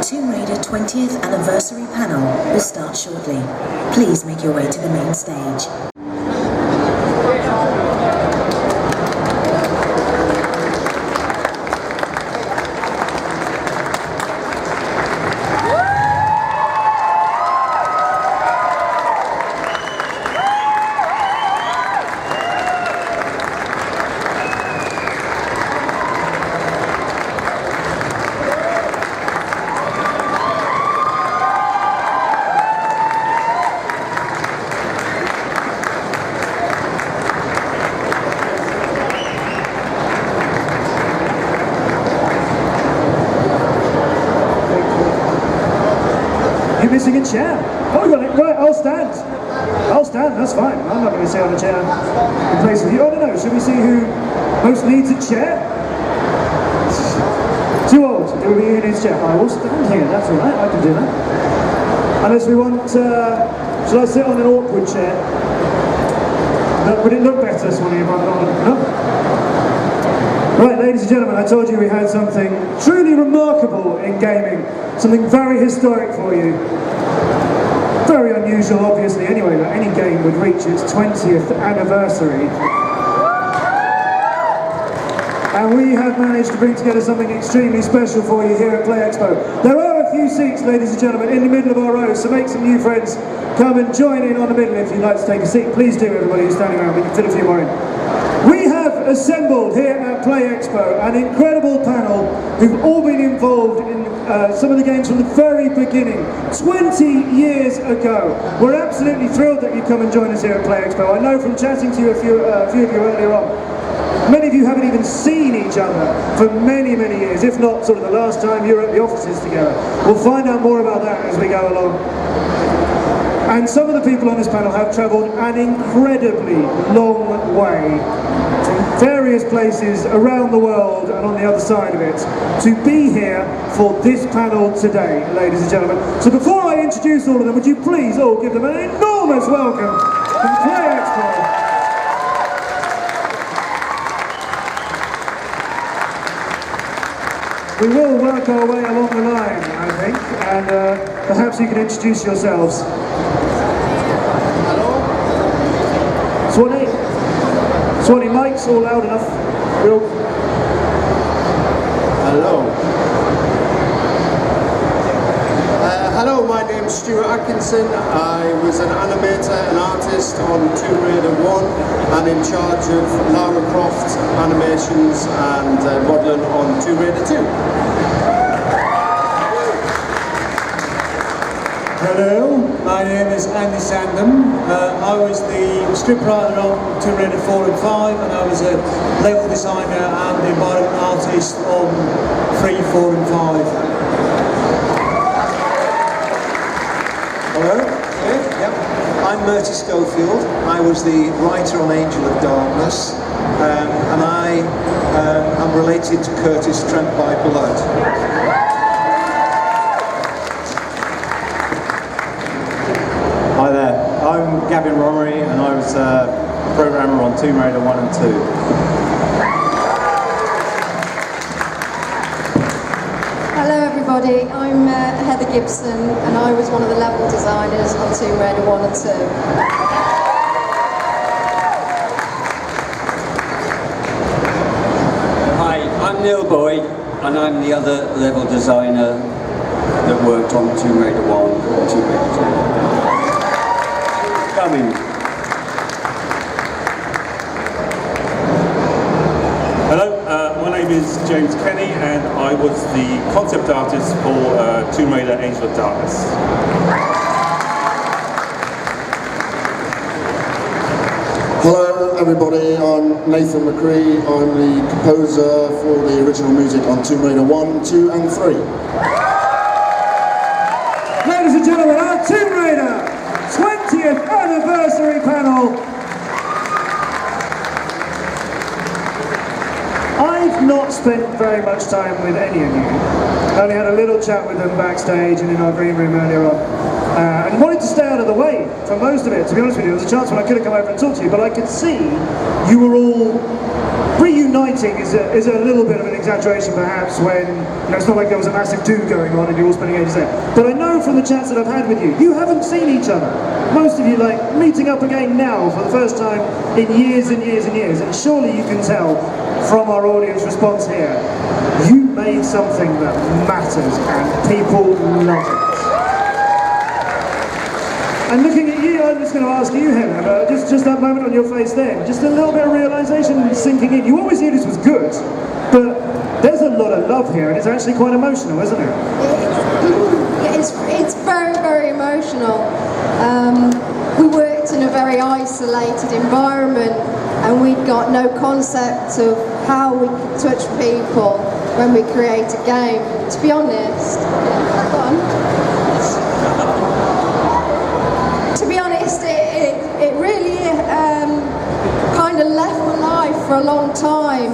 Tomb Raider 20th anniversary panel will start shortly. Please make your way to the main stage. Missing a chair. Oh, you got it. Right, I'll stand. I'll stand, that's fine. I'm not going to sit on a chair in place of you. I don't know, should we see who most needs a chair? Too old. It will be in his chair. I will stand here, that's alright, I can do that. Unless we want, shall I sit on an awkward chair? Would it look better, Swann, if I'm on? No? Right, ladies and gentlemen, I told you we had something truly remarkable in gaming. Something very historic for you. Very unusual, obviously, anyway, that any game would reach its 20th anniversary. And we have managed to bring together something extremely special for you here at Play Expo. There are a few seats, ladies and gentlemen, in the middle of our row, so make some new friends. Come and join in on the middle if you'd like to take a seat. Please do, everybody who's standing around. We can fit a few more in. We have assembled here at Play Expo an incredible panel who've all been involved in some of the games from the very beginning, 20 years ago. We're absolutely thrilled that you come and join us here at Play Expo. I know from chatting to you, a few of you earlier on, many of you haven't even seen each other for many, many years, if not sort of the last time you were at the offices together. We'll find out more about that as we go along. And some of the people on this panel have travelled an incredibly long way from various places around the world and on the other side of it to be here for this panel today, ladies and gentlemen. So before I introduce all of them, would you please all give them an enormous welcome to Play Expo. We will work our way along the line, I think, and perhaps you can introduce yourselves. Swanny, mics all loud enough. Real. Hello. Hello, my name's Stuart Atkinson. I was an animator and artist on Tomb Raider 1 and in charge of Lara Croft animations and modelling on Tomb Raider 2. Hello, my name is Andy Sandham. I was the scriptwriter on Tomb Raider 4 and 5, and I was a level designer and environment artist on 3, 4 and 5. Hello, I'm Murty Schofield. I was the writer on Angel of Darkness, and I am related to Curtis Trent by blood. Hi there, I'm Gavin Romery and I was a programmer on Tomb Raider 1 and 2. Hello everybody, I'm Heather Gibson and I was one of the level designers on Tomb Raider 1 and 2. Hi, I'm Neil Boyd and I'm the other level designer that worked on Tomb Raider 1 and Tomb Raider 2. Hello, my name is James Kenny and I was the concept artist for Tomb Raider Angel of Darkness. Hello everybody, I'm Nathan McCree. I'm the composer for the original music on Tomb Raider 1, 2 and 3. Ladies and gentlemen, our Tomb Raider 20th anniversary panel. I've not spent very much time with any of you. I only had a little chat with them backstage and in our green room earlier on. and wanted to stay out of the way for most of it. To be honest with you, there was a chance when I could have come over and talked to you, but I could see you were all reuniting is a little bit of an exaggeration perhaps when, it's not like there was a massive do going on and you're all spending ages there. But I know from the chats that I've had with you, you haven't seen each other. Most of you meeting up again now for the first time in years and years and years. And surely you can tell from our audience response here, you made something that matters and people love it. And looking at you, I'm just going to ask you, Helen, just that moment on your face then, just a little bit of realisation sinking in. You always knew this was good, but there's a lot of love here, and it's actually quite emotional, isn't it? It's very, very emotional. We worked in a very isolated environment, and we'd got no concept of how we could touch people when we create a game. To be honest, it really kind of left my life for a long time,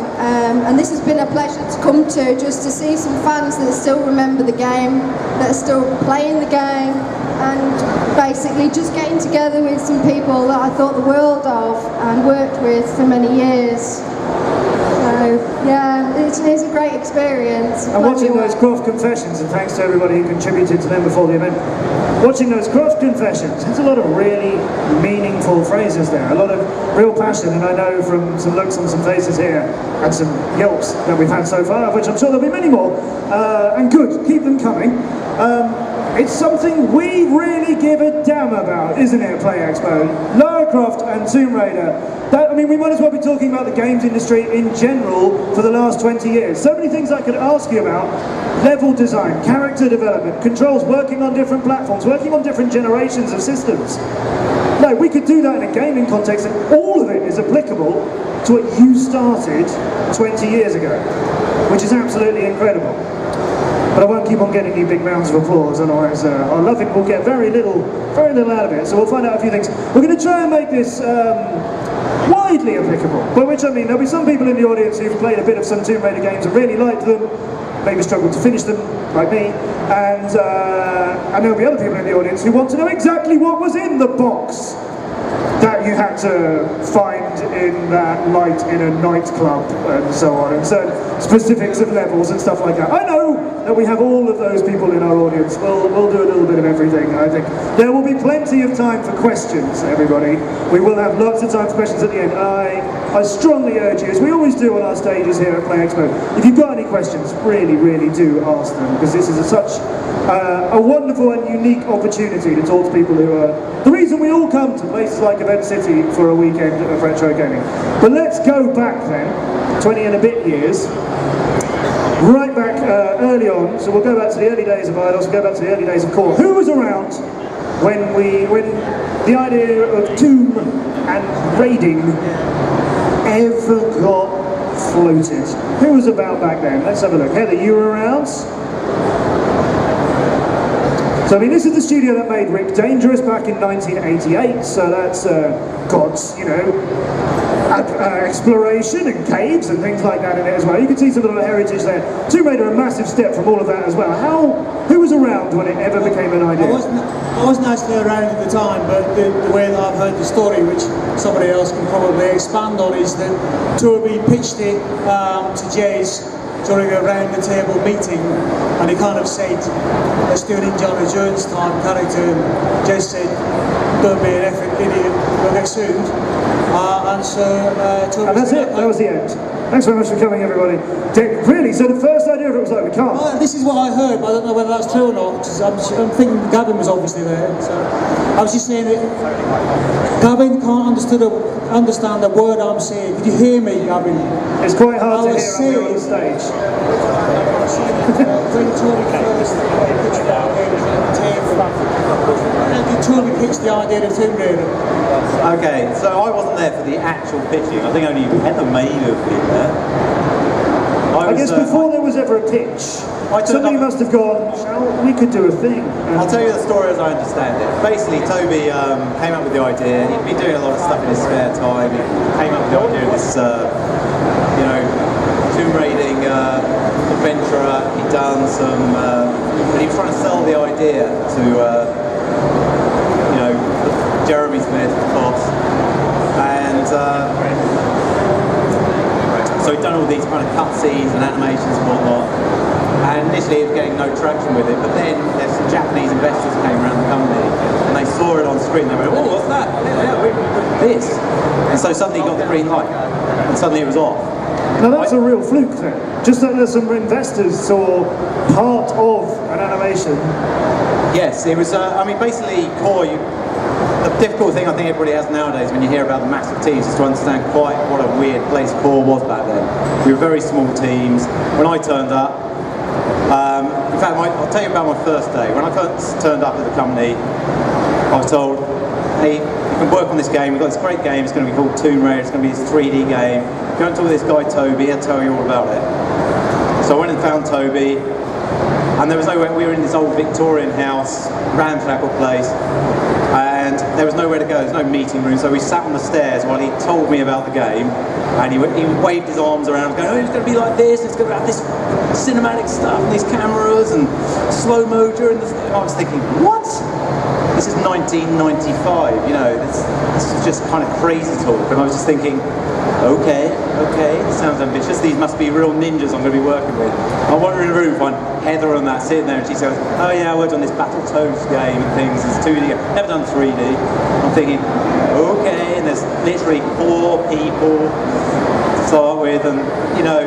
and this has been a pleasure to come to, just to see some fans that still remember the game, that are still playing the game, and basically just getting together with some people that I thought the world of and worked with for many years. So yeah, it's a great experience. And watching those Croft Confessions, and thanks to everybody who contributed to them before the event, watching those Croft Confessions, there's a lot of really meaningful phrases there, a lot of real passion, and I know from some looks on some faces here and some yelps that we've had so far, of which I'm sure there'll be many more, and good, keep them coming. It's something we really give a damn about, isn't it, Play Expo? Lara Croft and Tomb Raider. We might as well be talking about the games industry in general for the last 20 years. So many things I could ask you about. Level design, character development, controls, working on different platforms, working on different generations of systems. No, we could do that in a gaming context, and all of it is applicable to what you started 20 years ago, which is absolutely incredible. But I won't keep on getting you big rounds of applause, otherwise our loving will get very little out of it. So we'll find out a few things. We're going to try and make this widely applicable, by which I mean there'll be some people in the audience who've played a bit of some Tomb Raider games and really liked them, maybe struggled to finish them, like me, and there'll be other people in the audience who want to know exactly what was in the box that you had to find in that light in a nightclub and so on, and certain specifics of levels and stuff like that. I know that we have all of those people in our audience. We'll do a little bit of everything, I think. There will be plenty of time for questions, everybody. We will have lots of time for questions at the end. I strongly urge you, as we always do on our stages here at Play Expo, if you've got any questions, really, really do ask them, because this is such a wonderful and unique opportunity to talk to people who are the reason we all come to places like Event City for a weekend of retro gaming. But let's go back then, 20 and a bit years, right back early on. So we'll go back to the early days of IDOS, we'll go back to the early days of Core. Who was around when the idea of tomb and raiding ever got floated? Who was about back then? Let's have a look. Heather, you were around? So this is the studio that made Rick Dangerous back in 1988, so that's God's, exploration and caves and things like that in it as well. You can see some of the heritage there. Tomb Raider, a massive step from all of that as well. Who was around when it ever became an idea? I wasn't actually around at the time, but the way that I've heard the story, which somebody else can probably expand on, is that Toby pitched it to Jay's during a round the table meeting, and he kind of said, let's do an Indiana Jones type character, and Jay said, don't be an effing idiot, you'll get sued. And that's it, that was the end. Thanks very much for coming, everybody. Really, so the first idea of it was like, we can't. Well, this is what I heard, but I don't know whether that's true or not, because I'm thinking Gavin was obviously there. So I was just saying that Gavin can't understand the word I'm saying. Did you hear me, Gavin? It's quite hard to hear up on the stage. Toby pitched the idea of Tomb Raider. Okay, so I wasn't there for the actual pitching. I think only Heather may have been there. I guess before there was ever a pitch, somebody must have gone, we could do a thing. I'll tell you the story as I understand it. Basically, Toby came up with the idea. He'd been doing a lot of stuff in his spare time. He came up with the idea of this, tomb raiding adventurer. He'd done some, and he was trying to sell the idea to you know, Jeremy Smith, of course, and so he'd done all these kind of cutscenes and animations and whatnot. And initially he was getting no traction with it, but then there's some Japanese investors came around the company and they saw it on screen. They went, "Oh, what's that? This." And so suddenly he got the green light, and suddenly it was off. Now that's a real fluke then. Just that there's some investors saw part of an animation. Yes, it was, I mean, basically, Core, the difficult thing I think everybody has nowadays when you hear about the massive teams is to understand quite what a weird place Core was back then. We were very small teams. When I turned up, in fact, I'll tell you about my first day. When I first turned up at the company, I was told, "Hey, you can work on this game. We've got this great game. It's going to be called Tomb Raider. It's going to be this 3D game. Go and talk to this guy Toby. He'll tell you all about it." So I went and found Toby, and there was nowhere. We were in this old Victorian house, ramshackle place, and there was nowhere to go. There was no meeting room. So we sat on the stairs while he told me about the game, and he waved his arms around, going, "Oh, it's going to be like this. It's going to have this cinematic stuff, and these cameras, and slow mo during the." I was thinking, what? This is 1995. You know, this is just kind of crazy talk, and I was just thinking, okay, this sounds ambitious. These must be real ninjas I'm going to be working with. I wander in the room, find Heather and that sitting there, and she says, "Oh yeah, I worked on this Battletoads game and things. It's 2D. Never done 3D." I'm thinking, okay, and there's literally 4 people to start with, and you know,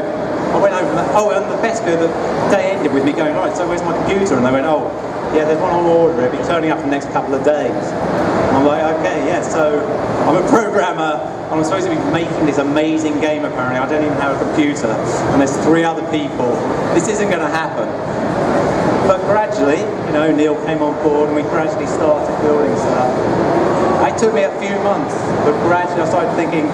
I went over that. Oh, and the best bit of the day ended with me going, "Right, so where's my computer?" And they went, "Oh, yeah, there's one on order. It'll be turning up in the next couple of days." And I'm like, okay, yeah, so I'm a programmer, and I'm supposed to be making this amazing game apparently. I don't even have a computer, and there's 3 other people. This isn't going to happen. But gradually, you know, Neil came on board, and we gradually started building stuff. It took me a few months, but gradually I started thinking,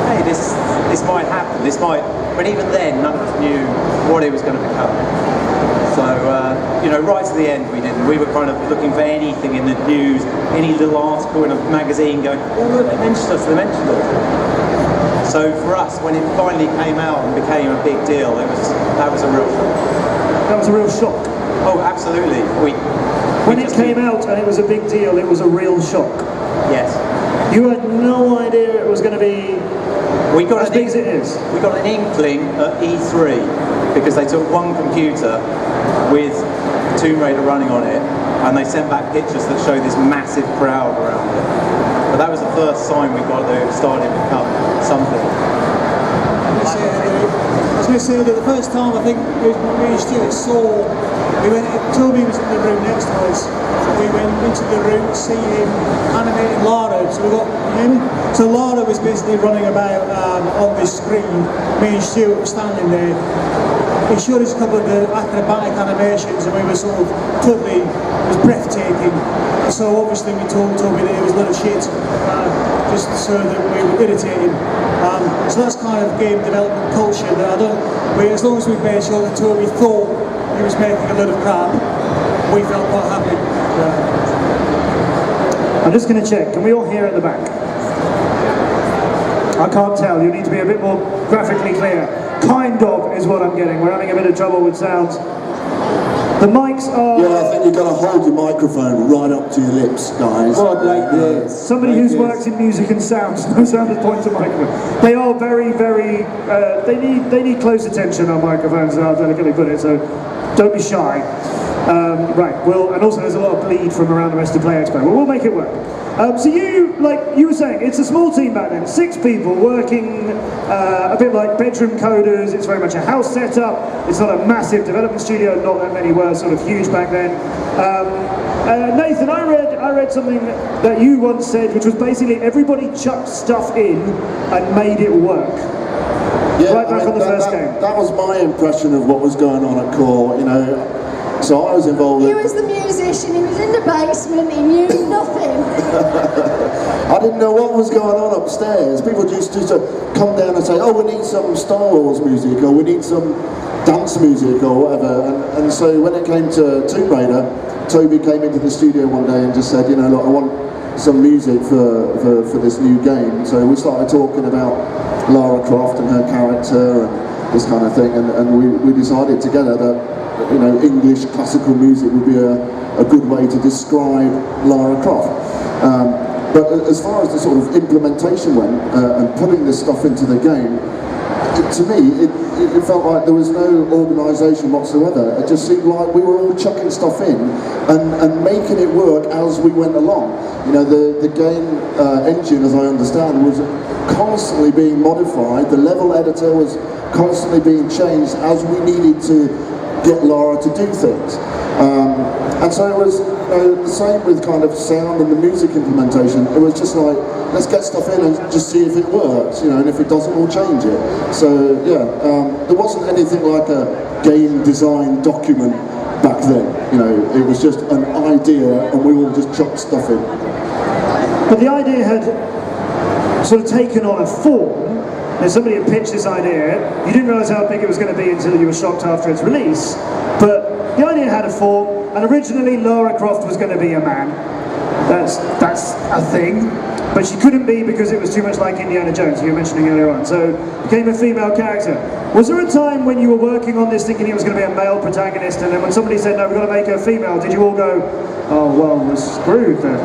hey, this might happen, this might. But even then, none of us knew what it was going to become. So, you know, right to the end we didn't. We were kind of looking for anything in the news, any little article in a magazine going, "Oh look, they mentioned us, they mentioned us." So for us, when it finally came out and became a big deal, that was a real shock. That was a real shock. Oh, absolutely. When it came out and it was a big deal, it was a real shock. Yes. You had no idea it was going to be as big as it is. We got an inkling at E3 because they took one computer with Tomb Raider running on it, and they sent back pictures that show this massive crowd around it. But that was the first sign we got that it started to become something. I was going to say that the first time I think me and Stuart saw, Toby was in the room next to us, we went into the room to see him animating Lara, so we got him. So Lara was basically running about on this screen, me and Stuart were standing there. He showed us a couple of the acrobatic animations, and we were sort of totally, it was breathtaking. And so obviously we told Toby that it was a little shit, just so that we would irritate him. So that's kind of game development culture that as long as we made sure that Toby thought he was making a lot of crap, we felt quite happy. I'm just going to check, can we all hear at the back? I can't tell, you need to be a bit more graphically clear. Kind of is what I'm getting, we're having a bit of trouble with sounds. The mics are... Yeah, I think you've got to hold your microphone right up to your lips, guys. Like this. Somebody who's worked in music and sound knows how to point to microphone. They are very, very... they need close attention on microphones, I'll delicately put it, so don't be shy. Right, well, and also there's a lot of bleed from around the rest of Play Expo, but we'll make it work. So you, like you were saying, it's a small team back then, 6 people working a bit like bedroom coders. It's very much a house setup. It's not a massive development studio, not that many were sort of huge back then. Nathan, I read something that you once said, which was basically everybody chucked stuff in and made it work. Yeah, right back on the first game. That was my impression of what was going on at Core, you know. So I was involved. He was the musician, he was in the basement, he knew nothing. I didn't know what was going on upstairs. People used to come down and say, "Oh, we need some Star Wars music," or "We need some dance music," or whatever. And so when it came to Tomb Raider, Toby came into the studio one day and just said, "You know, look, I want some music for this new game." So we started talking about Lara Croft and her character and this kind of thing, and we decided together that, you know, English classical music would be a a good way to describe Lara Croft. But as far as the sort of implementation went, and putting this stuff into the game, to me, it felt like there was no organisation whatsoever. It just seemed like we were all chucking stuff in and making it work as we went along. You know, the game engine, as I understand, was constantly being modified. The level editor was constantly being changed as we needed to get Lara to do things. And so it was the same with kind of sound and the music implementation. It was just like, let's get stuff in and just see if it works, you know, and if it doesn't, we'll change it. So yeah, there wasn't anything like a game design document back then. You know, it was just an idea and we all just chucked stuff in. But the idea had sort of taken on a form. Now, somebody had pitched this idea. You didn't realise how big it was going to be until you were shocked after its release. But the idea had a form, and originally Lara Croft was going to be a man. That's a thing. But she couldn't be because it was too much like Indiana Jones, you were mentioning earlier on. So became a female character. Was there a time when you were working on this thinking it was going to be a male protagonist, and then when somebody said, no, we've got to make her female, did you all go, oh, well, we're screwed then?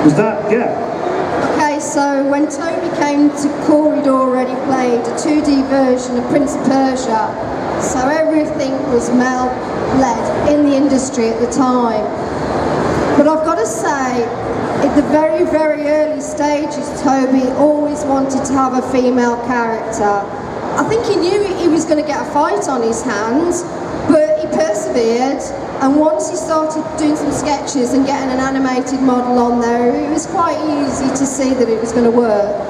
Was that, yeah? Okay, so when Toby came to Core, he'd already played a 2D version of Prince of Persia, so everything was male-led in the industry at the time. But I've got to say, at the very, very early stages, Toby always wanted to have a female character. I think he knew he was going to get a fight on his hands, but he persevered. And once he started doing some sketches and getting an animated model on there, it was quite easy to see that it was going to work.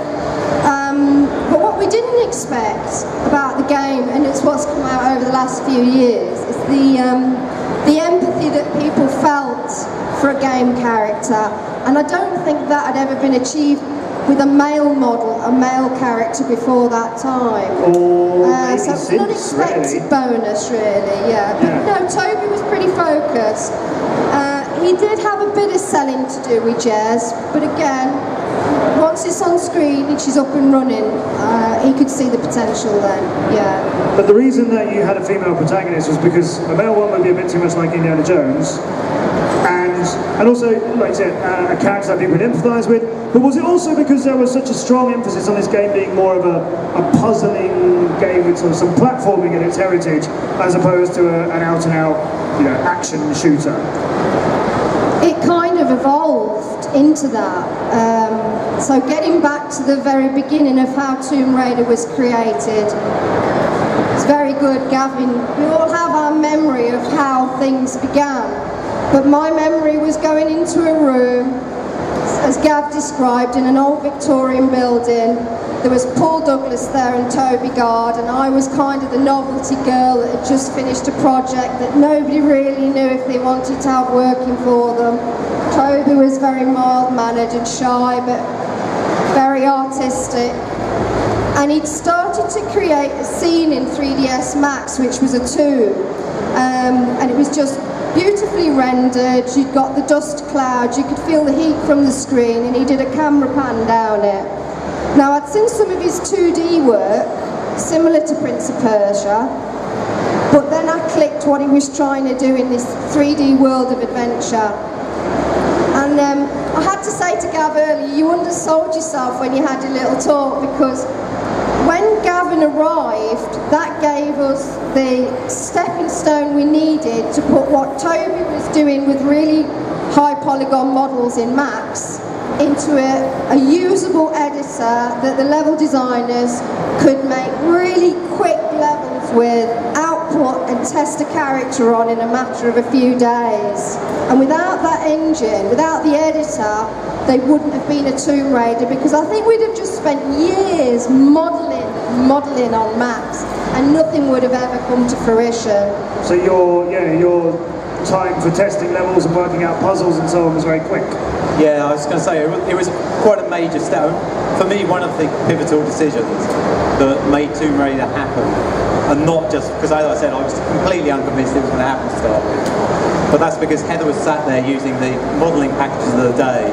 But what we didn't expect about the game, and it's what's come out over the last few years, is the empathy that people felt for a game character. And I don't think that had ever been achieved with a male model, a male character before that time. So it's an unexpected bonus, really, yeah. But no, Toby was pretty focused. He did have a bit of selling to do with Jez, but again, once it's on screen and she's up and running, he could see the potential then, yeah. But the reason that you had a female protagonist was because a male one would be a bit too much like Indiana Jones, and also, like I said, a character that people would empathise with. But was it also because there was such a strong emphasis on this game being more of a puzzling game with sort of some platforming in its heritage, as opposed to an out-and-out, you know, action shooter? It kind of evolved into that. So getting back to the very beginning of how Tomb Raider was created, it's very good, Gavin. We all have our memory of how things began. But my memory was going into a room, as Gav described, in an old Victorian building. There was Paul Douglas there and Toby Gard, and I was kind of the novelty girl that had just finished a project that nobody really knew if they wanted to have working for them. Toby was very mild-mannered and shy, but very artistic. And he'd started to create a scene in 3ds Max, which was a tomb, and it was just beautifully rendered. You'd got the dust clouds, you could feel the heat from the screen, and he did a camera pan down it. Now, I'd seen some of his 2D work, similar to Prince of Persia, but then I clicked what he was trying to do in this 3D world of adventure. And I had to say to Gav earlier, you undersold yourself when you had your little talk, because when Gavin arrived, that gave us the stepping stone we needed to put what Toby was doing with really high polygon models in Max into a usable editor that the level designers could make really quick levels with, output and test a character on in a matter of a few days. And without that engine, without the editor, they wouldn't have been a Tomb Raider, because I think we'd have just spent years modelling on Max and nothing would have ever come to fruition. So your time for testing levels and working out puzzles and so on was very quick. Yeah, I was going to say, it was quite a major step. For me, one of the pivotal decisions that made Tomb Raider happen, and not just, because as I said, I was completely unconvinced it was going to happen to start with, but that's because Heather was sat there using the modelling packages of the day,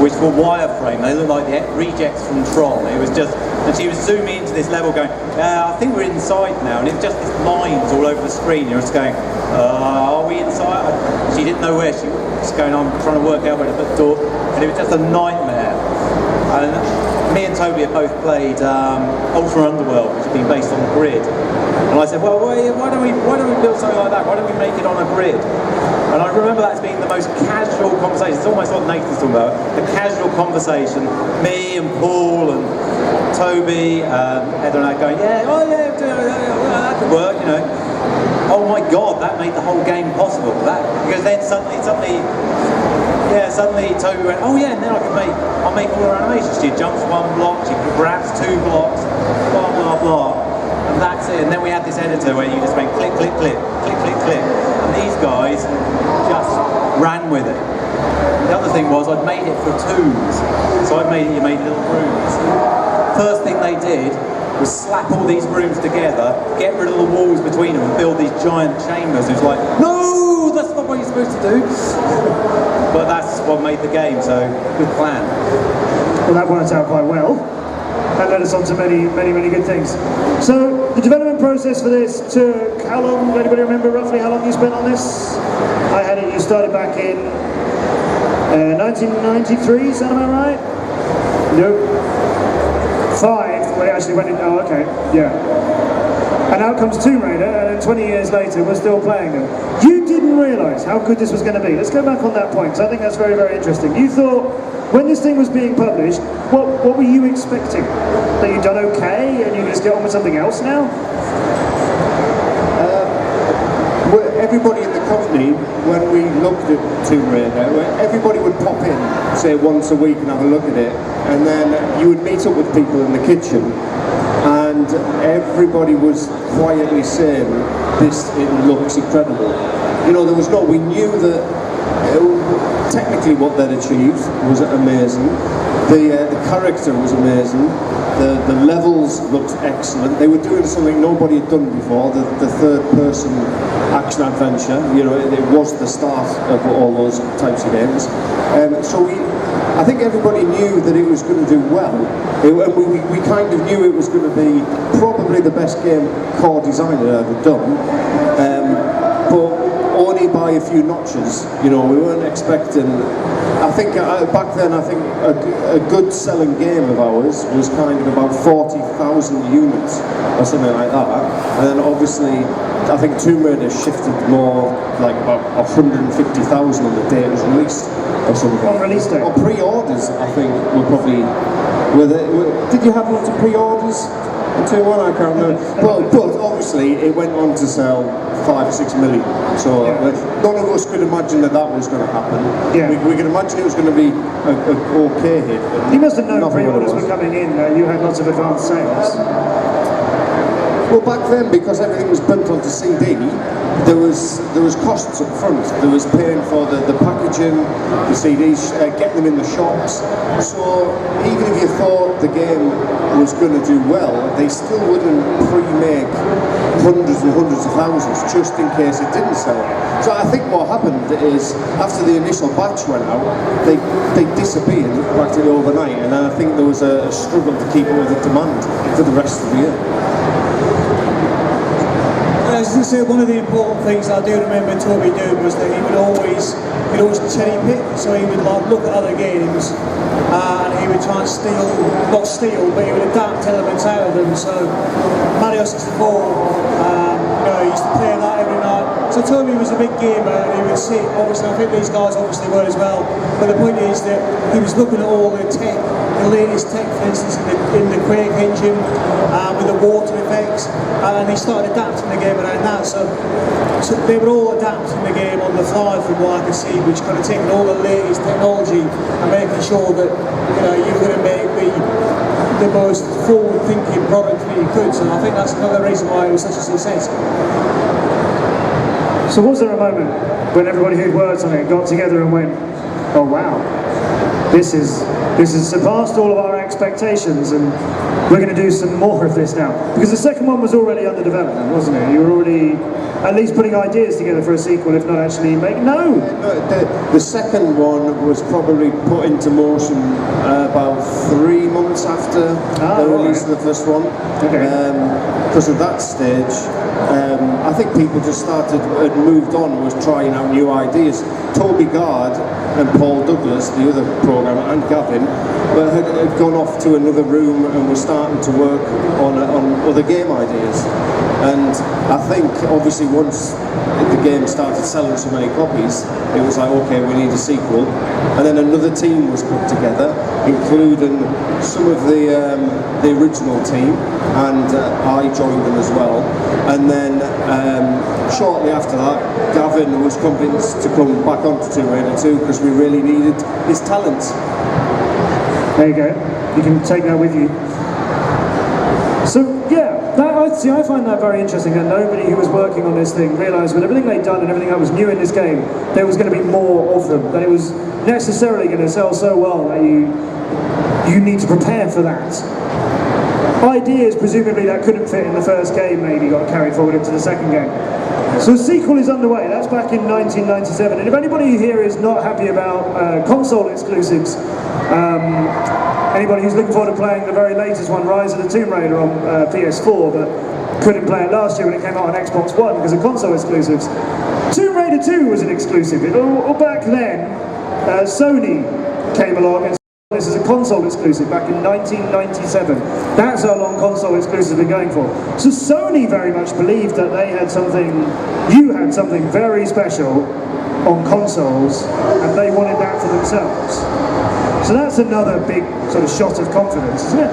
which were wireframe. They looked like the rejects from Tron. It was just And she was zooming into this level going, I think we're inside now, and it was just these lines all over the screen. You're just going, are we inside? She didn't know where she was going. I'm trying to work out where to put the door, and it was just a nightmare. And me and Toby have both played Ultra Underworld, which has been based on the grid. And I said, well, why don't we build something like that? Why don't we make it on a grid? And I remember that as being the most casual conversation. It's almost what Nathan's talking about, the casual conversation. Me and Paul and Toby, Heather and I going, that could work, you know. Oh my God, that made the whole game possible. Because then suddenly Toby went, oh yeah, and then I'll make all her animations. She jumps one block, she grabs 2 blocks, blah, blah, blah. And that's it. And then we had this editor where you just went click, click, click, click, click, click. And these guys just ran with it. The other thing was I'd made it for 2s. So you made little rooms. First thing they did was slap all these rooms together, get rid of the walls between them and build these giant chambers. It was like, no, that's not what you're supposed to do. But that's what made the game, so good plan. Well, that worked out quite well. That led us on to many, many, many good things. So, the development process for this took how long? Anybody remember roughly how long you spent on this? I had it, you started back in 1993, sound about right? Nope. 5, well it actually went in, oh okay, yeah. And out comes Tomb Raider, and then 20 years later we're still playing them. You didn't realise how good this was going to be. Let's go back on that point, because I think that's very, very interesting. You thought, when this thing was being published, what were you expecting? That you'd done okay, and you could just get on with something else now? Everybody in the company, when we looked at Tomb Raider, everybody would pop in, say once a week and have a look at it, and then you would meet up with people in the kitchen, and everybody was quietly saying, it looks incredible. You know, we knew that technically what they'd achieved was amazing, the character was amazing, the levels looked excellent. They were doing something nobody had done before, the third-person action-adventure. You know, it was the start of all those types of games. I think everybody knew that it was going to do well. We kind of knew it was going to be probably the best game core designer ever done, but only by a few notches. You know, we weren't expecting. I think back then, a good selling game of ours was kind of about 40,000 units or something like that. And then obviously, I think Tomb Raider shifted more, like about 150,000 on the day it was released or something. On release day? Or pre-orders, I think, were probably. Did you have lots of pre-orders? 2-1, I can't remember. But obviously it went on to sell 5 or 6 million. So none of us could imagine that was going to happen. Yeah. We could imagine it was going to be an okay hit. You must have known pre-orders were coming in. You had lots of advanced sales. Well, back then, because everything was built onto CD, there was costs up front. There was paying for the packaging, the CDs, getting them in the shops. So even if you thought the game was going to do well, they still wouldn't pre-make hundreds and hundreds of thousands just in case it didn't sell. So I think what happened is, after the initial batch went out, they disappeared practically overnight, and I think there was a struggle to keep up with the demand for the rest of the year. As I said, one of the important things I do remember Toby doing was that he would always cherry pick. So he would look at other games and he would try and not steal, but he would adapt elements out of them. So Mario 64, he used to play that every night. So Toby was a big gamer, and he would sit. Obviously, I think these guys obviously were as well. But the point is that he was looking at all the tech, the latest tech, for instance, in the Quake engine, with the water effects, and he started adapting the game around that. So they were all adapting the game on the fly, from what I could see, which kind of taking all the latest technology and making sure that you were going to make the most forward-thinking product that you could. So I think that's another reason why it was such a success. So was there a moment when everybody who'd worked on it got together and went, oh wow, this is This has surpassed all of our expectations, and we're going to do some more of this now. Because the second one was already under development, wasn't it? You were already at least putting ideas together for a sequel, if not actually making... No! The second one was probably put into motion about 3 months after the release of the first one. Because at that stage, I think people just had moved on and was trying out new ideas. Toby Gard and Paul Douglas, the other programmer, and Gavin, had gone off to another room and were starting to work on other game ideas. And I think, obviously, once the game started selling so many copies, it was like, okay, we need a sequel. And then another team was put together, including some of the original team, and I joined them as well. And then shortly after that, Gavin was convinced to come back onto Tomb Raider 2 because we really needed his talents. There you go. You can take that with you. So yeah, I find that very interesting, that nobody who was working on this thing realised with everything they'd done and everything that was new in this game, there was going to be more of them, that it was necessarily going to sell so well that you need to prepare for that. Ideas, presumably, that couldn't fit in the first game maybe got carried forward into the second game. So a sequel is underway. That's back in 1997. And if anybody here is not happy about console exclusives, anybody who's looking forward to playing the very latest one, Rise of the Tomb Raider on PS4, but couldn't play it last year when it came out on Xbox One because of console exclusives, Tomb Raider 2 was an exclusive. Back then, Sony came along and this is a console exclusive back in 1997. That's how long console exclusives have been going for. So Sony very much believed that they had something, you had something very special on consoles, and they wanted that for themselves. So that's another big sort of shot of confidence, isn't it?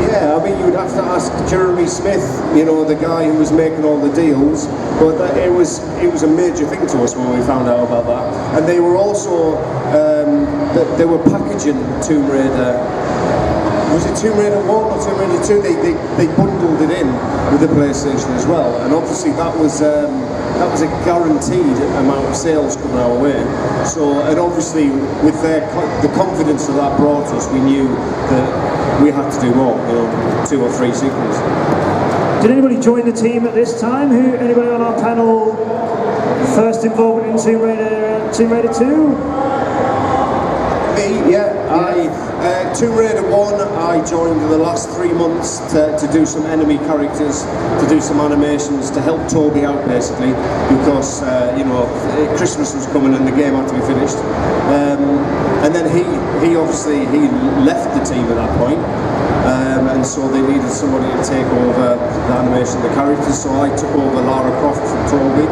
Yeah, I mean, you'd have to ask Jeremy Smith, you know, the guy who was making all the deals, but it was a major thing to us when we found out about that. And they were also, they were packaging Tomb Raider, was it Tomb Raider 1 or Tomb Raider 2? They bundled it in with the PlayStation as well, and obviously that was a guaranteed amount of sales coming our way. So, and obviously with the confidence that that brought us, we knew that we had to do more, you know, 2 or 3 sequels. Did anybody join the team at this time? Anybody on our panel first involvement in Tomb Raider 2? Me, yeah. Tomb Raider 1, I joined in the last 3 months to do some enemy characters, to do some animations, to help Toby out basically, because you know, Christmas was coming and the game had to be finished. And then he obviously left the team at that point, and so they needed somebody to take over the animation, the characters. So I took over Lara Croft from Toby,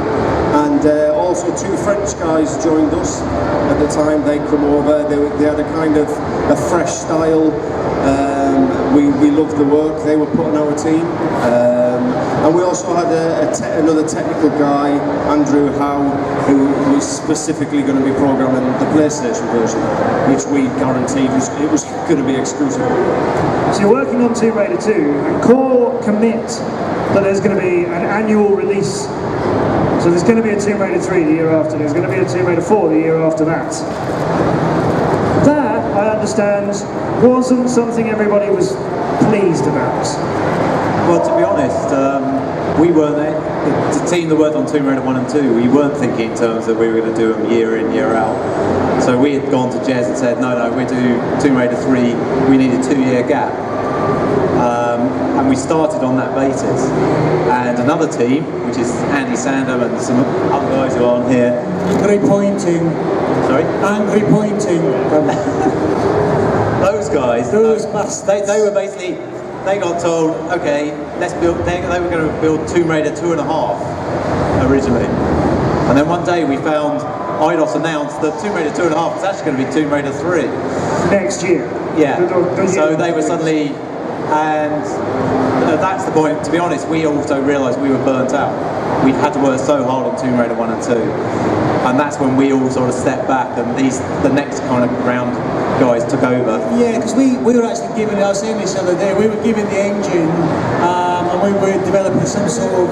and also 2 French guys joined us at the time. They come over. They had a kind of a fresh style. We loved the work they were putting our team, and we also had another technical guy, Andrew Howe, who was specifically going to be programming the PlayStation version, which we guaranteed it was going to be exclusive. So you're working on Tomb Raider 2, and Core commit that there's going to be an annual release. So there's going to be a Tomb Raider 3 the year after, there's going to be a Tomb Raider 4 the year after that. That, I understand, wasn't something everybody was pleased about. Well, to be honest, we weren't, the team that worked on Tomb Raider 1 and 2, we weren't thinking in terms that we were going to do them year in, year out. So we had gone to Jez and said, no, we'll do Tomb Raider 3, we need a 2-year gap. And we started on that basis. And another team, which is Andy Sandham and some other guys who aren't here. Angry pointing. Sorry? Angry pointing. Those guys, they were basically, they got told, okay, let's build, they were going to build Tomb Raider 2.5 originally. And then one day we found Eidos announced that Tomb Raider 2.5 was actually going to be Tomb Raider 3. Next year. Yeah. So they were suddenly, and that's the point. To be honest, we also realised we were burnt out. We'd had to work so hard on Tomb Raider 1 and 2. And that's when we all sort of stepped back and the next kind of round guys took over. Yeah, because we were actually given, I was saying this the other day, we were given the engine and we were developing some sort of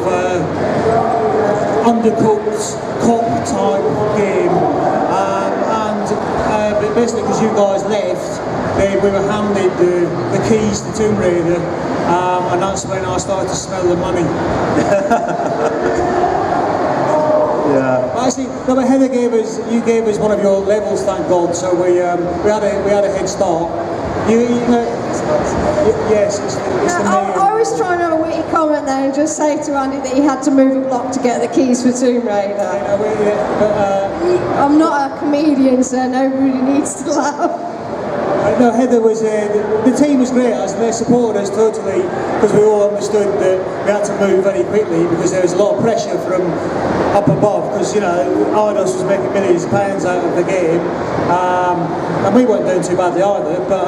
undercooked cop type game. basically because you guys left, we were handed the keys to Tomb Raider, and that's when I started to smell the money. Yeah. Actually, no, but Heather you gave us one of your levels, thank God. So we had a head start. Yes, it's the I was trying to witty comment there and just say to Andy that he had to move a block to get the keys for Tomb Raider. I'm not a comedian, so nobody needs to laugh. No, Heather was, the team was great, they supported us totally, because we all understood that we had to move very quickly because there was a lot of pressure from up above, because, Eidos was making millions of pounds out of the game, and we weren't doing too badly either, but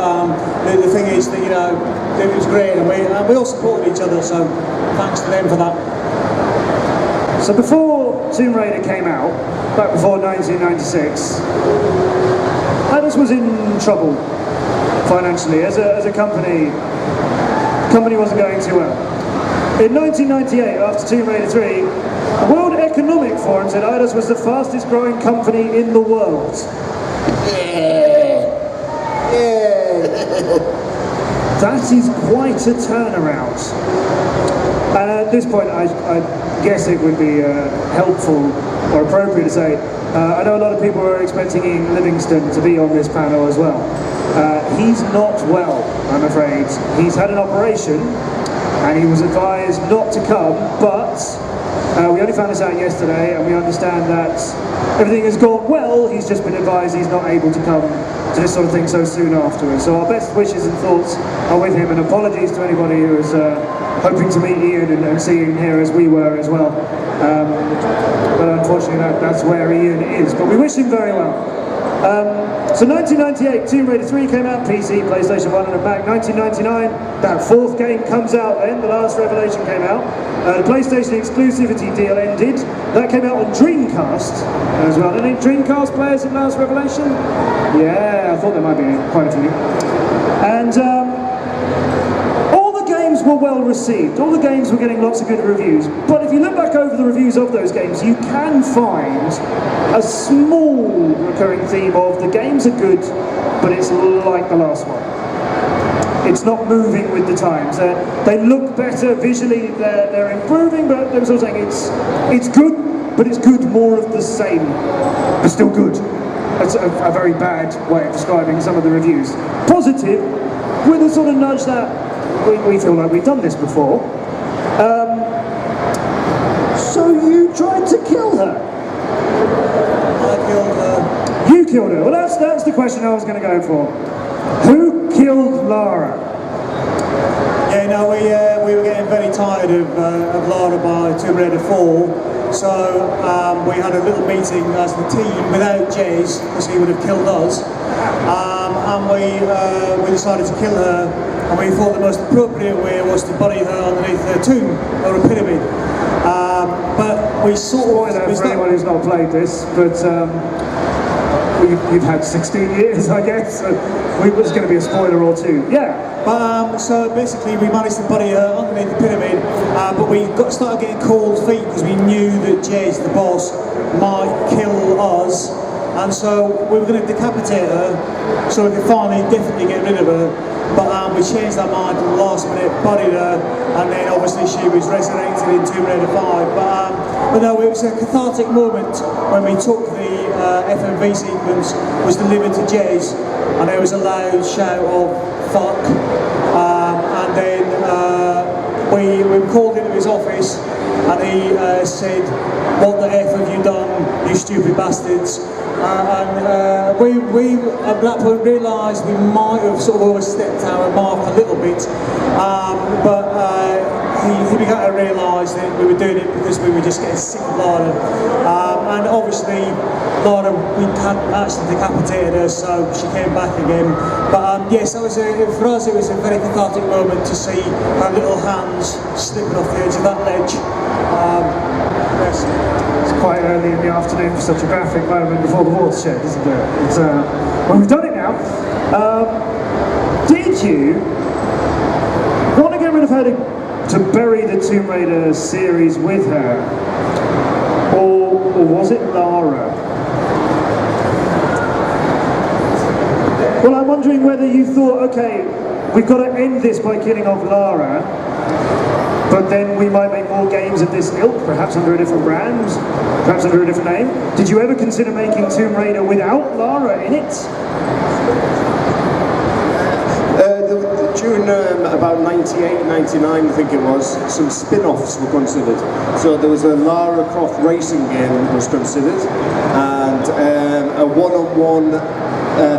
the thing is that, it was great, and we all supported each other, so thanks to them for that. So before Tomb Raider came out, back before 1996, Eidos was in trouble financially as a company. Company wasn't going too well. In 1998, after Tomb Raider 3, the World Economic Forum said Eidos was the fastest growing company in the world. That is quite a turnaround. And at this point, I guess it would be helpful or appropriate to say, I know a lot of people are expecting Ian Livingston to be on this panel as well. He's not well, I'm afraid. He's had an operation and he was advised not to come, but we only found this out yesterday and we understand that everything has gone well. He's just been advised he's not able to come to this sort of thing so soon afterwards. So our best wishes and thoughts are with him, and apologies to anybody who was hoping to meet Ian and see him here as we were as well. But unfortunately that's where Ian is, but we wish him very well. So 1998, Tomb Raider 3 came out, PC, PlayStation 1 and a Mac. 1999, that fourth game comes out then, The Last Revelation came out. The PlayStation exclusivity deal ended. That came out on Dreamcast as well. Any Dreamcast players in Last Revelation? Yeah, I thought there might be quite a few. And all the games were well received. All the games were getting lots of good reviews. But if you look back over the reviews of those games, you can find a small recurring theme of the games are good, but it's like the last one. It's not moving with the times. They look better visually, they're improving, but they were sort of saying it's good, but it's good more of the same, but still good. That's a very bad way of describing some of the reviews. Positive, with a sort of nudge that we feel like we've done this before. So you tried to kill her? I killed her. You killed her. Well, that's the question I was going to go for. Who killed Lara? Yeah, no, we were getting very tired of Lara by Tomb Raider 4, so we had a little meeting as the team without Jez, because he would have killed us, and we decided to kill her, and we thought the most appropriate way was to bury her underneath a tomb or a pyramid. But we sort of... For anyone who's not played this, but you've had 16 years, I guess, so it's going to be a spoiler or two. Yeah. But so basically we managed to bury her underneath the pyramid, but we started getting cold feet because we knew that Jez, the boss, might kill us, and so we were going to decapitate her so we could finally definitely get rid of her. But we changed our mind at the last minute, buried her, and then obviously she was resurrected in Tomb Raider 5. But no, it was a cathartic moment when we took the FMV sequence, was delivered to Jez, and there was a loud shout of fuck, and then we called into his office, and he said, "What the F have you done, you stupid bastards?" And we at that point realised we might have sort of overstepped our mark a little bit, but he began to realise that we were doing it because we were just getting sick of Lara, and obviously Lara, we hadn't actually decapitated her, so she came back again. But yes, that was for us it was a very cathartic moment to see her little hands slipping off the edge of that ledge. Yes. It's quite early in the afternoon for such a graphic moment before the watershed, isn't it? It's, well, we've done it now. Did you want to get rid of her to bury the Tomb Raider series with her? Or was it Lara? Well, I'm wondering whether you thought, okay, we've got to end this by killing off Lara, but then we might make more games of this ilk, perhaps under a different brand, perhaps under a different name. Did you ever consider making Tomb Raider without Lara in it? During about 98, 99, I think it was, some spin-offs were considered. So there was a Lara Croft racing game that was considered, and a one-on-one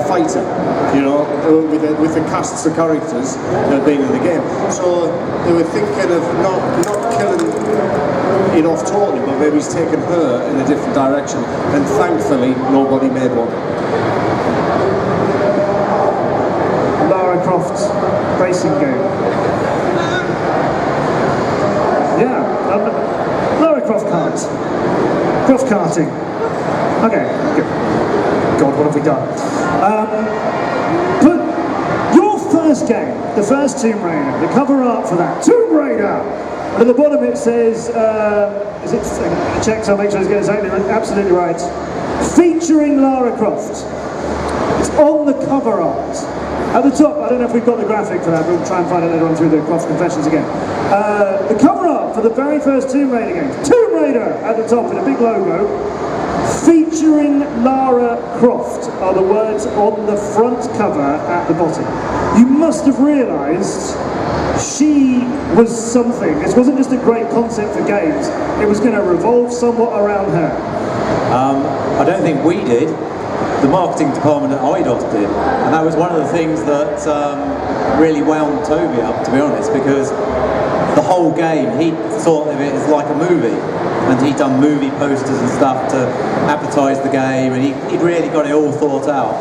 fighter, you know, with the casts of characters that had been in the game. So they were thinking of not killing it off totally, but maybe he's taken her in a different direction. And thankfully, nobody made one. Lara Croft's racing game. Yeah, Lara Croft karts. Croft karting. Okay, good. God, what have we done? But your first game, the first Tomb Raider, the cover art for that, Tomb Raider! And at the bottom it says, is it, check so I'll make sure it's getting absolutely right, featuring Lara Croft. It's on the cover art. At the top, I don't know if we've got the graphic for that, we'll try and find it later on through the Croft Confessions again. The cover art for the very first Tomb Raider game, Tomb Raider at the top with a big logo, featuring Lara Croft are the words on the front cover at the bottom. You must have realised she was something. This wasn't just a great concept for games, it was going to revolve somewhat around her. I don't think we did. The marketing department at IDOS did, and that was one of the things that really wound Toby up, to be honest, because the whole game, he thought of it as like a movie, and he'd done movie posters and stuff to advertise the game, and he'd really got it all thought out.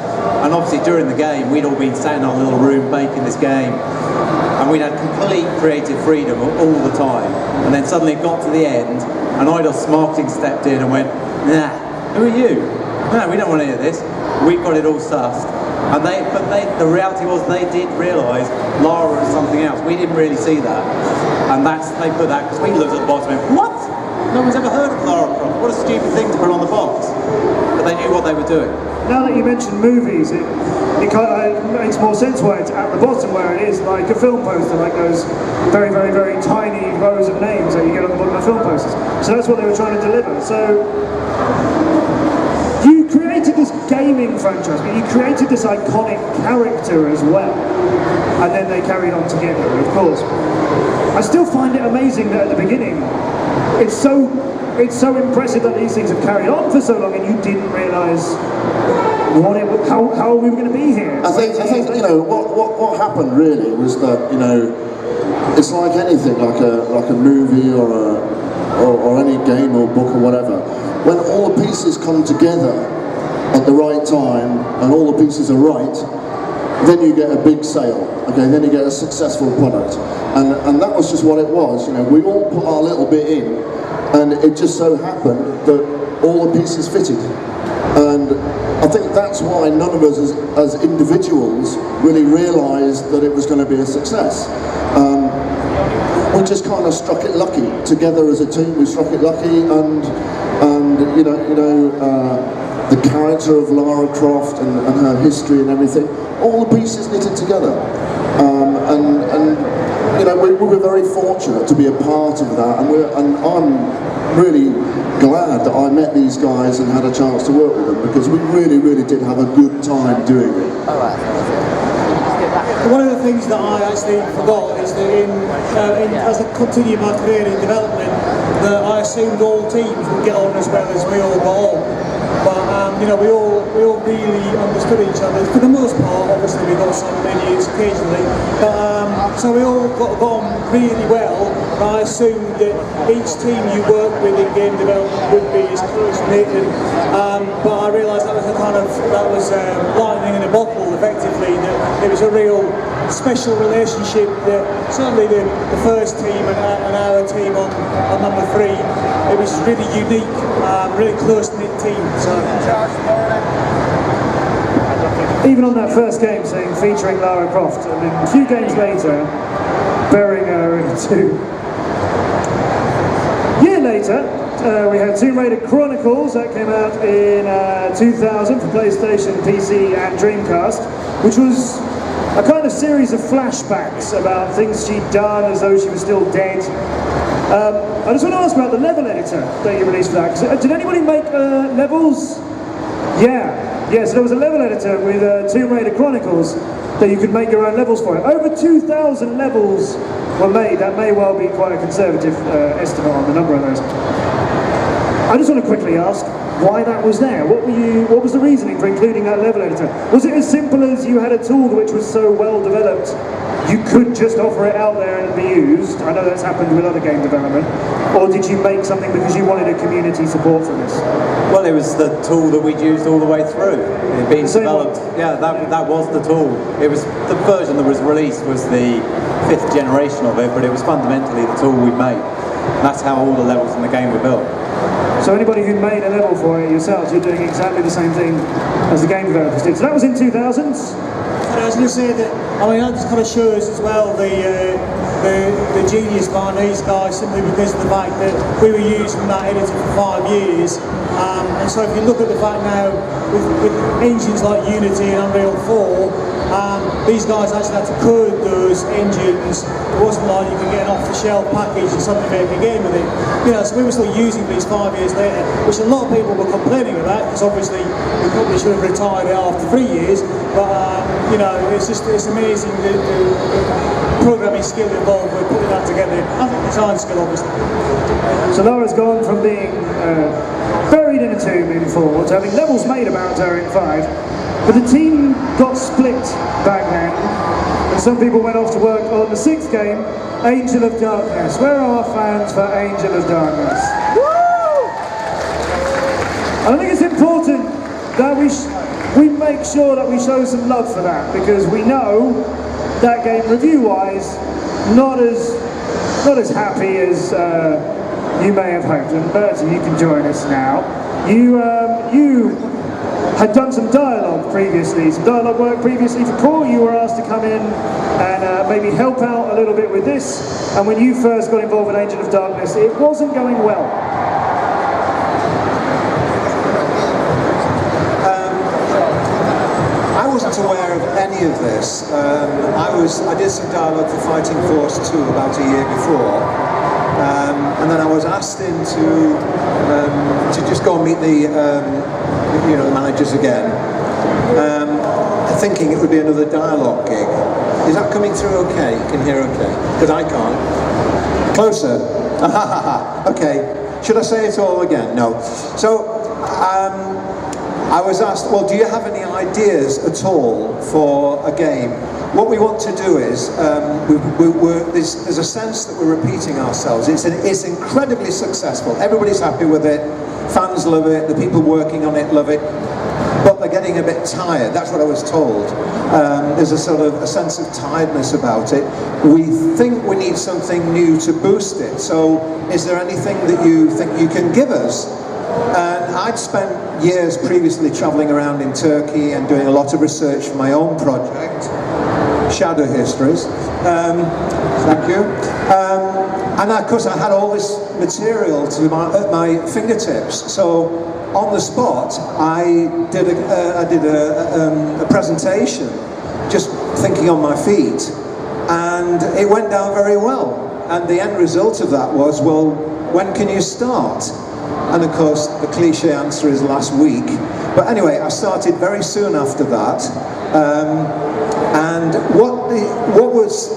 And obviously during the game, we'd all been sat in our little room making this game, and we'd had complete creative freedom all the time. And then suddenly it got to the end, and IDOS marketing stepped in and went, nah, who are you? No, we don't want any of this. We've got it all sussed. And the reality was they did realise Lara was something else. We didn't really see that. And they put that, because we looked at the box and went, what? No one's ever heard of Lara Croft. What a stupid thing to put on the box. But they knew what they were doing. Now that you mentioned movies, it kind of makes more sense why it's at the bottom, where it is like a film poster, like those very, very, very tiny rows of names that you get on the bottom of film posters. So that's what they were trying to deliver. So you created this gaming franchise, but you created this iconic character as well. And then they carried on together, of course. I still find it amazing that at the beginning, it's so impressive that these things have carried on for so long, and you didn't realise how we were going to be here. I think you know what happened really was that, you know, it's like anything, like a movie or any game or book or whatever. When all the pieces come together at the right time and all the pieces are right, then you get a big sale. Okay, then you get a successful product, and that was just what it was. You know, we all put our little bit in, and it just so happened that all the pieces fitted. And I think that's why none of us as individuals really realised that it was going to be a success. We just kind of struck it lucky together as a team. We struck it lucky, and you know, the character of Lara Croft and her history and everything, all the pieces knitted together. And you know, we were very fortunate to be a part of that, and I'm really glad that I met these guys and had a chance to work with them, because we really, really did have a good time doing it. One of the things that I actually forgot is that as I continued my career in development, that I assumed all teams would get on as well as we all got on. But you know, we all really understood each other for the most part. Obviously, we got some menus occasionally, but so we all got on really well. But I assumed that each team you work with in game development would be as close knit. But I realised that was lightning in a bottle. Effectively, that it was a real special relationship. That certainly the first team and our team on number 3, it was really unique, really close knit team. So. Even on that first game, saying featuring Lara Croft, and then a few games later, burying her into. Yeah, later, we had Tomb Raider Chronicles that came out in 2000 for PlayStation, PC and Dreamcast, which was a kind of series of flashbacks about things she'd done as though she was still dead. I just want to ask about the level editor that you released for that. Did anybody make levels? Yeah, so there was a level editor with Tomb Raider Chronicles that you could make your own levels for it. Over 2,000 levels were made. That may well be quite a conservative estimate on the number of those. I just want to quickly ask why that was there. What was the reasoning for including that level editor? Was it as simple as you had a tool which was so well developed you could just offer it out there and be used? I know that's happened with other game development. Or did you make something because you wanted a community support for this? Well, it was the tool that we'd used all the way through. It being developed. Yeah, that was the tool. It was the version that was released was the 5th generation of it, but it was fundamentally the tool we'd made. And that's how all the levels in the game were built. So anybody who made a level for it yourselves, you're doing exactly the same thing as the game developers did. So that was in 2000s. And I was going to say that, I mean, that just kind of shows as well the genius behind these guys, simply because of the fact that we were using that editor for 5 years. And so if you look at the fact now, with engines like Unity and Unreal 4, these guys actually had to code those engines. It wasn't like you could get an off-the-shelf package and suddenly make a game with it. You know, so we were still using these 5 years later, which a lot of people were complaining about, because obviously we probably should have retired it after 3 years. But you know, it's amazing the programming skill involved with putting that together. I think design skill, obviously. So Laura's gone from being buried in a tomb in 4 to having levels made about her in 5. But the team got split back then, and some people went off to work on the 6th game, Angel of Darkness. Where are our fans for Angel of Darkness? Woo! I think it's important that we make sure that we show some love for that, because we know that game, review-wise, not as happy as you may have hoped. And Bertie, you can join us now. You had done some dialogue work previously for Core. You were asked to come in and maybe help out a little bit with this. And when you first got involved with Angel of Darkness, it wasn't going well. I wasn't aware of any of this. I did some dialogue for Fighting Force 2 about a year before. And then I was asked in to just go and meet the managers again, thinking it would be another dialogue gig. Is that coming through okay? You can hear okay? Because I can't. Closer. Okay. Should I say it all again? No. So I was asked, well, do you have any ideas at all for a game? What we want to do is, there's a sense that we're repeating ourselves. It's incredibly successful. Everybody's happy with it. Fans love it. The people working on it love it. But they're getting a bit tired. That's what I was told. There's a sort of a sense of tiredness about it. We think we need something new to boost it. So is there anything that you think you can give us? And I'd spent years previously travelling around in Turkey and doing a lot of research for my own project, Shadow Histories. Thank you. And of course I had all this material at my fingertips. So on the spot, I did a presentation, just thinking on my feet, and it went down very well. And the end result of that was, well, when can you start? And of course, the cliche answer is last week. But anyway, I started very soon after that. And what was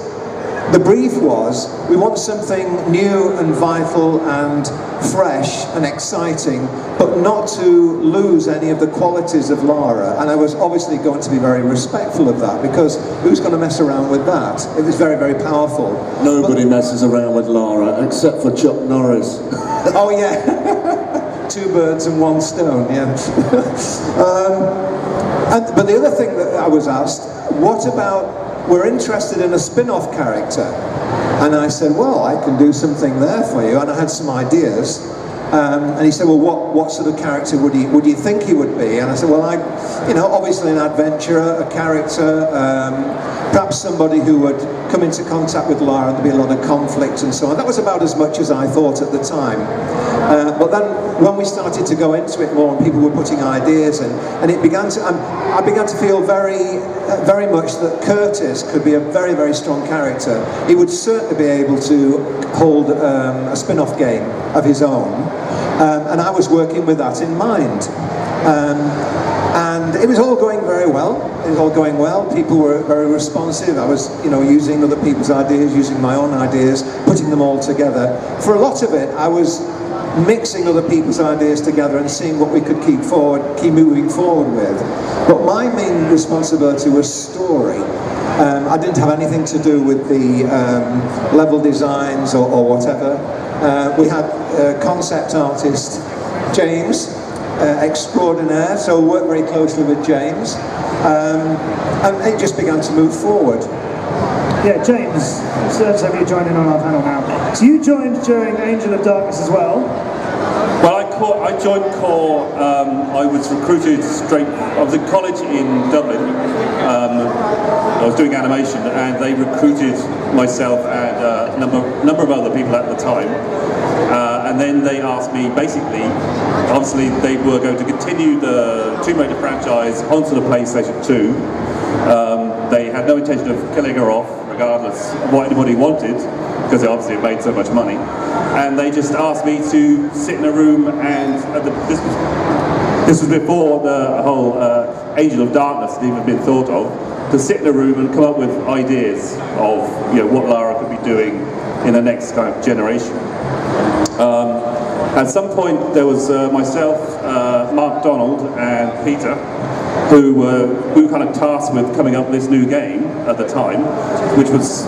the brief was, we want something new and vital and fresh and exciting, but not to lose any of the qualities of Lara. And I was obviously going to be very respectful of that, because who's going to mess around with that? It was very, very powerful. Nobody messes around with Lara, except for Chuck Norris. Oh yeah, 2 birds and 1 stone, yeah. But the other thing that I was asked, what about, we're interested in a spin-off character. And I said, well, I can do something there for you. And I had some ideas. And he said, well, what sort of character would you think he would be? And I said, well, obviously an adventurer, a character, perhaps somebody who would come into contact with Lara and there'd be a lot of conflict and so on. That was about as much as I thought at the time. But then when we started to go into it more and people were putting ideas in, and it began to, I began to feel very much that Curtis could be a very, very strong character. He would certainly be able to hold a spin-off game of his own, and I was working with that in mind. And it was all going very well. It was all going well. People were very responsive. I was, using other people's ideas, using my own ideas, putting them all together. For a lot of it, I was mixing other people's ideas together and seeing what we could keep moving forward with. But my main responsibility was story. I didn't have anything to do with the level designs or whatever. We had concept artist James, extraordinaire, so I worked very closely with James, and it just began to move forward. Yeah, James, let's have you join in on our panel now. So you joined during Angel of Darkness as well? Well, I joined Core, I was recruited I was in college in Dublin, I was doing animation, and they recruited myself and a number of other people at the time. And then they asked me, basically, obviously they were going to continue the Tomb Raider franchise onto the PlayStation 2. They had no intention of killing her off, regardless of what anybody wanted, because obviously it made so much money. And they just asked me to sit in a room, and this was before the whole Angel of Darkness had even been thought of, to sit in a room and come up with ideas of what Lara could be doing in the next kind of generation. At some point there was myself, Mark Donald and Peter, who were kind of tasked with coming up with this new game at the time, which was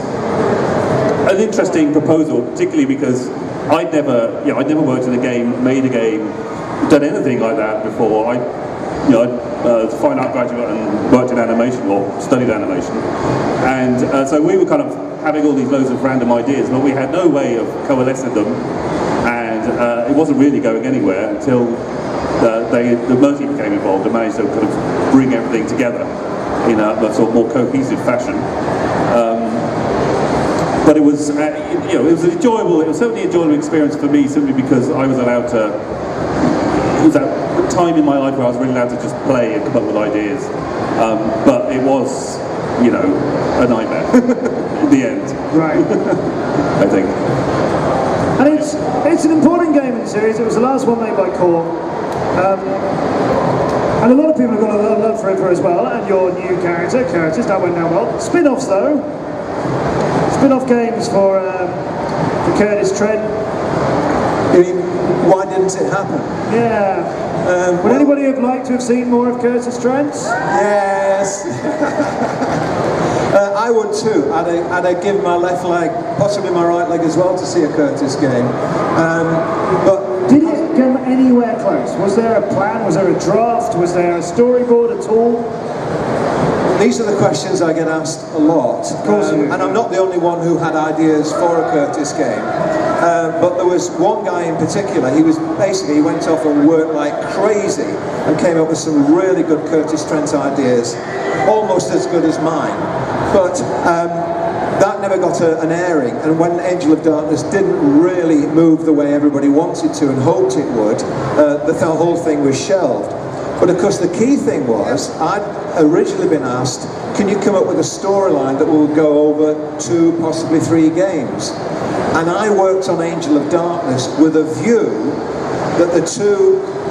an interesting proposal, particularly because I'd never worked in a game, made a game, done anything like that before. I'd a fine art graduate and worked in animation, or studied animation, and so we were kind of having all these loads of random ideas, but we had no way of coalescing them, and it wasn't really going anywhere until the Mercy became involved and managed to kind of bring everything together in a sort of more cohesive fashion. But it was, it was enjoyable. It was certainly an enjoyable experience for me, simply because I was allowed to. It was that time in my life where I was really allowed to just play and come up with ideas. But it was, a nightmare in the end. Right. I think. And it's an important game in the series. It was the last one made by Core. And a lot of people have got a lot of love for it as well, and your new character, Curtis, that went down well. Spin-offs though. Spin-off games for Curtis Trent. I mean, why didn't it happen? Yeah. Would anybody have liked to have seen more of Curtis Trent? Yes. I would too. I'd give my left leg, possibly my right leg as well, to see a Curtis game. But did it come anywhere close? Was there a plan? Was there a draft? Was there a storyboard at all? These are the questions I get asked a lot. Of course you do. And I'm not the only one who had ideas for a Curtis game. But there was one guy in particular, he went off and worked like crazy and came up with some really good Curtis Trent ideas, almost as good as mine. But that never got an airing, and when Angel of Darkness didn't really move the way everybody wanted to and hoped it would, the whole thing was shelved. But of course the key thing was, I'd originally been asked, can you come up with a storyline that will go over 2, possibly 3 games? And I worked on Angel of Darkness with a view that the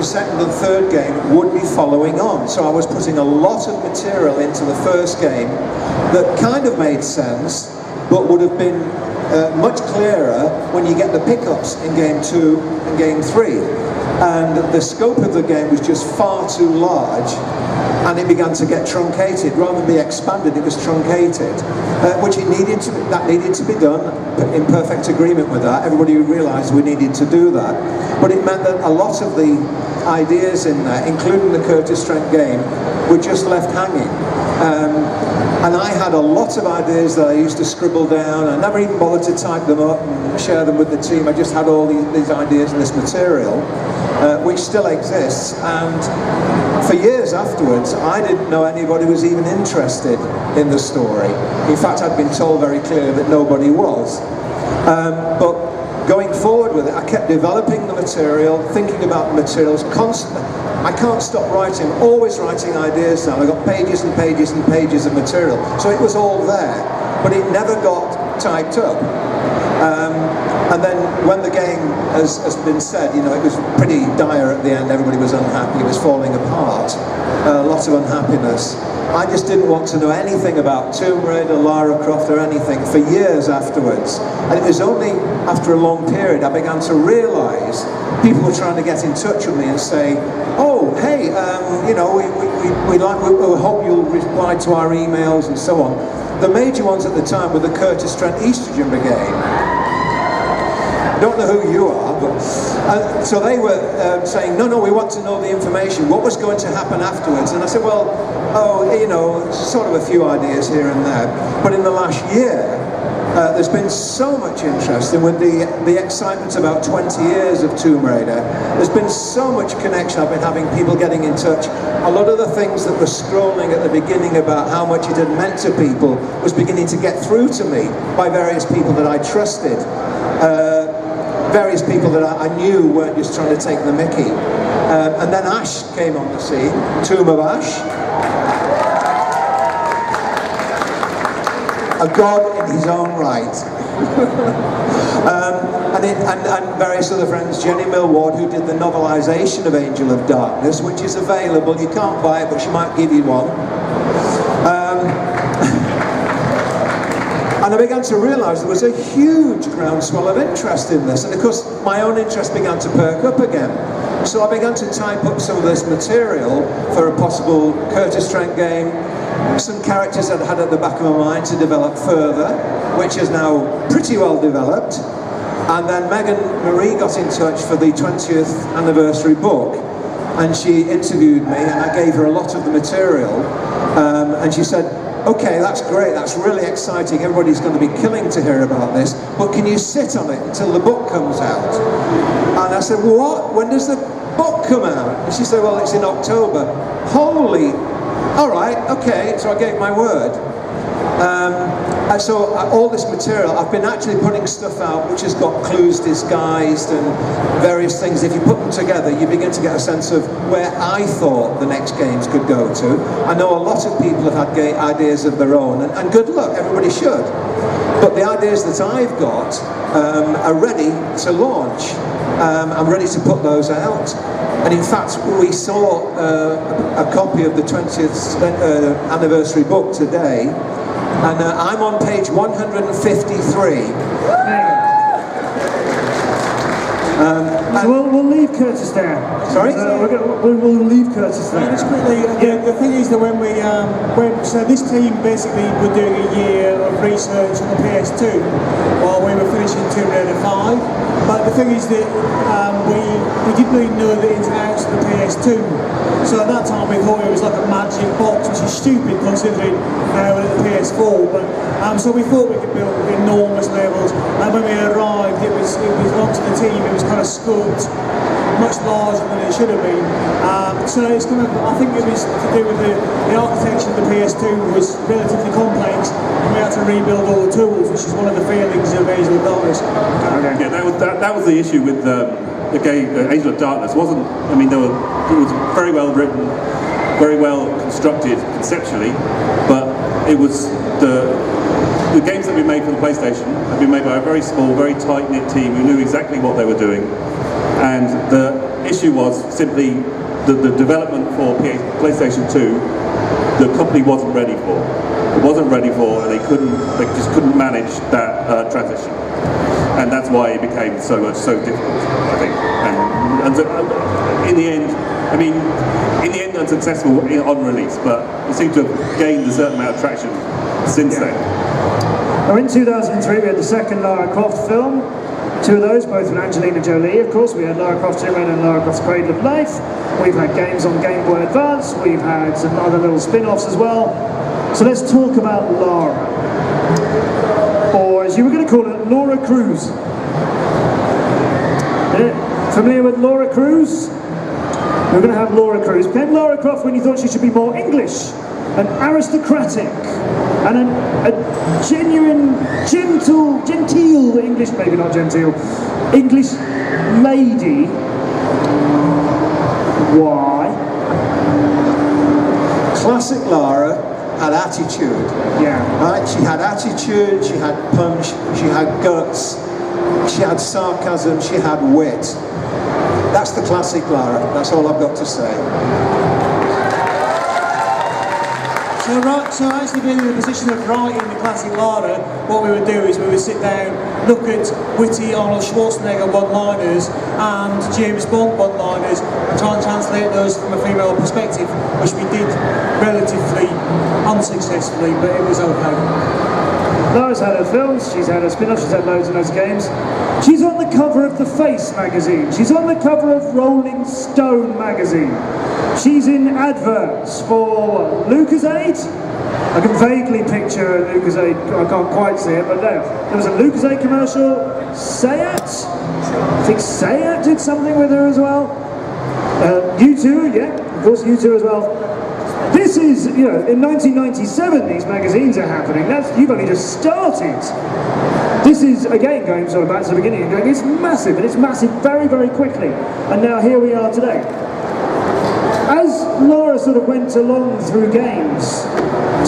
second and third game would be following on. So I was putting a lot of material into the first game that kind of made sense, but would have been much clearer when you get the pickups in game 2 and game 3. And the scope of the game was just far too large, and it began to get truncated. Rather than be expanded, it was truncated, which that needed to be done in perfect agreement with that. Everybody realised we needed to do that. But it meant that a lot of the ideas in there, including the Curtis Trent game, were just left hanging. And I had a lot of ideas that I used to scribble down. I never even bothered to type them up and share them with the team. I just had all these ideas and this material, which still exists. And for years afterwards, I didn't know anybody was even interested in the story. In fact, I'd been told very clearly that nobody was. But going forward with it, I kept developing the material, thinking about the materials constantly. I can't stop writing, always writing ideas down. I got pages and pages and pages of material. So it was all there, but it never got typed up. And then when the game, has been said, you know, it was pretty dire at the end. Everybody was unhappy, it was falling apart. Lots of unhappiness. I just didn't want to know anything about Tomb Raider, Lara Croft or anything for years afterwards. And it was only after a long period I began to realise people were trying to get in touch with me and say, oh, hey, you know, we hope you'll reply to our emails and so on. The major ones at the time were the Curtis Trent Estrogen Brigade. I don't know who you are, but so they were saying, no, we want to know the information. What was going to happen afterwards? And I said, well, you know, sort of a few ideas here and there. But in the last year, there's been so much interest, and with the excitement about 20 years of Tomb Raider, there's been so much connection. I've been having people getting in touch. A lot of the things that were scrolling at the beginning about how much it had meant to people was beginning to get through to me by various people that I trusted. Various people that I knew weren't just trying to take the mickey. And then Ash came on the scene, Tomb of Ash. A god in his own right. And various other friends, Jenny Millward, who did the novelisation of Angel of Darkness, which is available. You can't buy it, but she might give you one. And I began to realise there was a huge groundswell of interest in this, and of course my own interest began to perk up again. So I began to type up some of this material for a possible Curtis Trent game, some characters I'd had at the back of my mind to develop further, which is now pretty well developed. And then Megan Marie got in touch for the 20th anniversary book, and she interviewed me, and I gave her a lot of the material, and she said, okay, that's great, that's really exciting, everybody's going to be killing to hear about this, but can you sit on it until the book comes out? And I said, what? When does the book come out? And she said, well, it's in October. Holy, all right, okay, so I gave my word. And so all this material, I've been actually putting stuff out which has got clues disguised and various things. If you put them together, you begin to get a sense of where I thought the next games could go to. I know a lot of people have had ideas of their own, and good luck, everybody should. But the ideas that I've got are ready to launch. I'm ready to put those out. And in fact, we saw a copy of the 20th anniversary book today. And I'm on page 153. We'll leave Curtis there. Sorry? We'll leave Curtis there. Just quickly, the thing is that when so this team basically were doing a year of research on the PS2 while we were finishing Tomb Raider 5. But the thing is that we didn't really know the ins and outs of the PS2. So at that time we thought it was like a magic box, which is stupid considering now we're at the PS4. But so we thought we could build enormous levels. And when we arrived, it was onto the team. It was kind of sculpted much larger than it should have been. So it's kind of, I think it was to do with the architecture of the PS2 was relatively complex, and we had to rebuild all the tools, which is one of the failings of Angel of Darkness. Yeah, that was the issue with the game. Angel of Darkness wasn't. I mean, it was very well written, very well constructed conceptually, but it was the games that we made for the PlayStation had been made by a very small, very tight-knit team who knew exactly what they were doing, and the issue was simply the development for PlayStation 2. The company wasn't ready for. It wasn't ready for, and they just couldn't manage that transition, and that's why it became so difficult, I think. And in the end, I mean, unsuccessful on release, but it seemed to have gained a certain amount of traction since then. Now in 2003 we had the second Lara Croft film, two of those, both with Angelina Jolie, of course. We had Lara Croft's Tomb Raider and Lara Croft's Cradle of Life. We've had games on Game Boy Advance, we've had some other little spin-offs as well. So let's talk about Lara, or as you were going to call it, Laura Cruz. Yeah. Familiar with Laura Cruz? We're going to have Laura Cruz. Became Lara Croft when you thought she should be more English and aristocratic and a genuine, genteel English, maybe not genteel, English lady. Why? Classic Lara had attitude. Yeah. Right? She had attitude, she had punch, she had guts, she had sarcasm, she had wit. That's the classic Lara. That's all I've got to say. So actually being in the position of writing the classic Lara, what we would do is we would sit down, look at witty Arnold Schwarzenegger one-liners and James Bond one-liners and try and translate those from a female perspective, which we did relatively unsuccessfully, but it was okay. Lara's had her films, she's had her spin-offs, she's had loads and loads of games. She's on the cover of The Face magazine. She's on the cover of Rolling Stone magazine. She's in adverts for what, Lucozade? I can vaguely picture Lucozade, I can't quite see it, but there was a Lucozade commercial. Sayat? I think Sayat did something with her as well. U2, yeah, of course U2 as well. This is, you know, in 1997 these magazines are happening. You've only just started. This is, again, going sort of back to the beginning and going, it's massive, and it's massive very, very quickly. And now here we are today. As Lara sort of went along through games,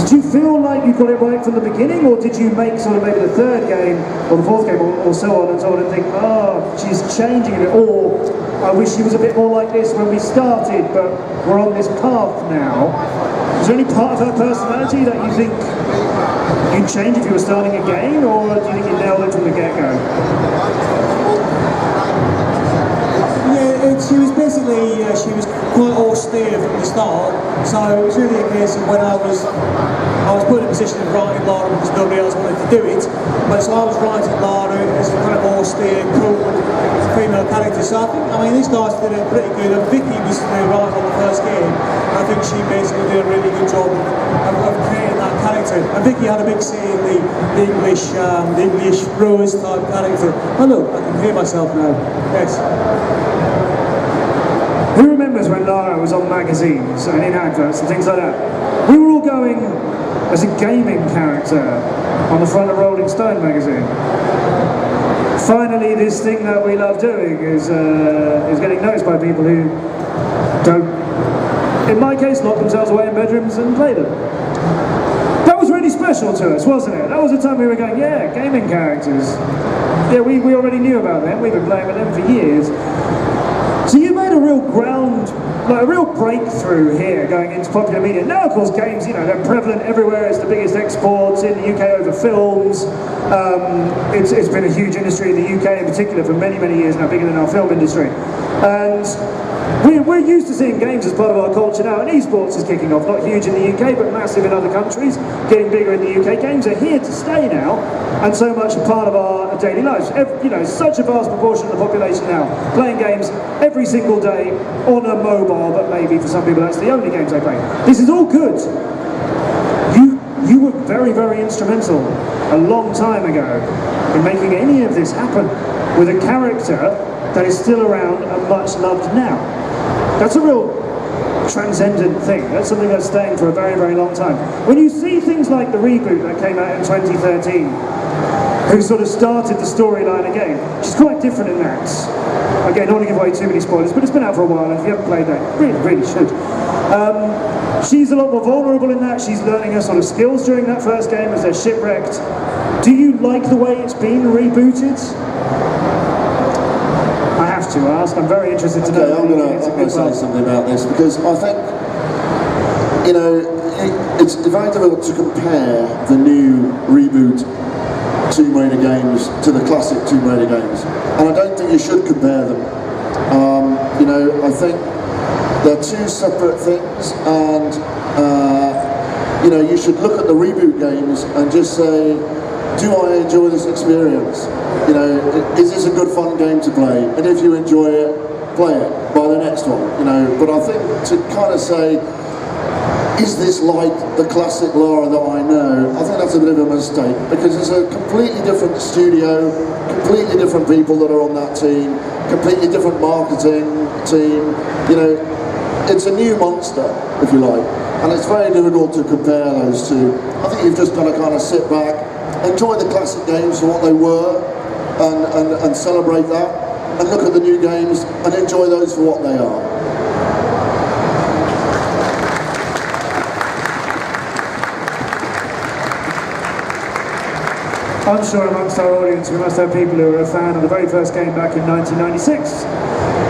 did you feel like you got it right from the beginning, or did you make sort of maybe the third game, or the fourth game, or so on and so on, and think, oh, she's changing a bit, or I wish she was a bit more like this when we started, but we're on this path now. Is there any part of her personality that you think you'd change if you were starting again, or do you think you nailed it from the get-go? Yeah, she was basically, she was quite austere from the start, so it was really a case of when I was put in a position of writing Lara because nobody else wanted to do it, but so I was writing Lara as a kind of austere, cool female character, so I mean these guys did it pretty good, and Vicky was writing on the first game, and I think she basically did a really good job of creating that character, and Vicky had a big say in the English Rowles type character. Oh look, I can hear myself now, yes. Who remembers when Lara was on magazines and in adverts and things like that? We were all going as a gaming character on the front of Rolling Stone magazine. Finally, this thing that we love doing is getting noticed by people who don't, in my case, lock themselves away in bedrooms and play them. That was really special to us, wasn't it? That was the time we were going, yeah, gaming characters. Yeah, we already knew about them. We've been playing with them for years. So you made a real a real breakthrough here going into popular media. Now, of course, games, you know, they're prevalent everywhere. It's the biggest exports in the UK over films. It's been a huge industry in the UK in particular for many, many years now, bigger than our film industry. And we're used to seeing games as part of our culture now, and esports is kicking off. Not huge in the UK, but massive in other countries, getting bigger in the UK. Games are here to stay now, and so much a part of our daily lives. You know, such a vast proportion of the population now playing games every single day on a mobile, but maybe for some people that's the only games they play. This is all good. You were very, very instrumental a long time ago in making any of this happen with a character that is still around and much loved now. That's a real transcendent thing. That's something that's staying for a very, very long time. When you see things like the reboot that came out in 2013, who sort of started the storyline again, she's quite different in that. Again, I don't want to give away too many spoilers, but it's been out for a while, and if you haven't played that, really, really should. She's a lot more vulnerable in that. She's learning her sort of skills during that first game as they're shipwrecked. Do you like the way it's been rebooted? I have to ask. I'm very interested to know. I'm going to say something about this because I think, you know, it's very difficult to compare the new reboot Tomb Raider games to the classic Tomb Raider games, and I don't think you should compare them. You know, I think they're two separate things, and you know, you should look at the reboot games and just say, do I enjoy this experience? You know, is this a good fun game to play? And if you enjoy it, play it, buy the next one, you know. But I think to kind of say, is this like the classic Lara that I know? I think that's a bit of a mistake, because it's a completely different studio, completely different people that are on that team, completely different marketing team. You know, it's a new monster, if you like, and it's very difficult to compare those two. I think you've just got to kind of sit back, enjoy the classic games for what they were, and celebrate that, and look at the new games and enjoy those for what they are. I'm sure amongst our audience we must have people who were a fan of the very first game back in 1996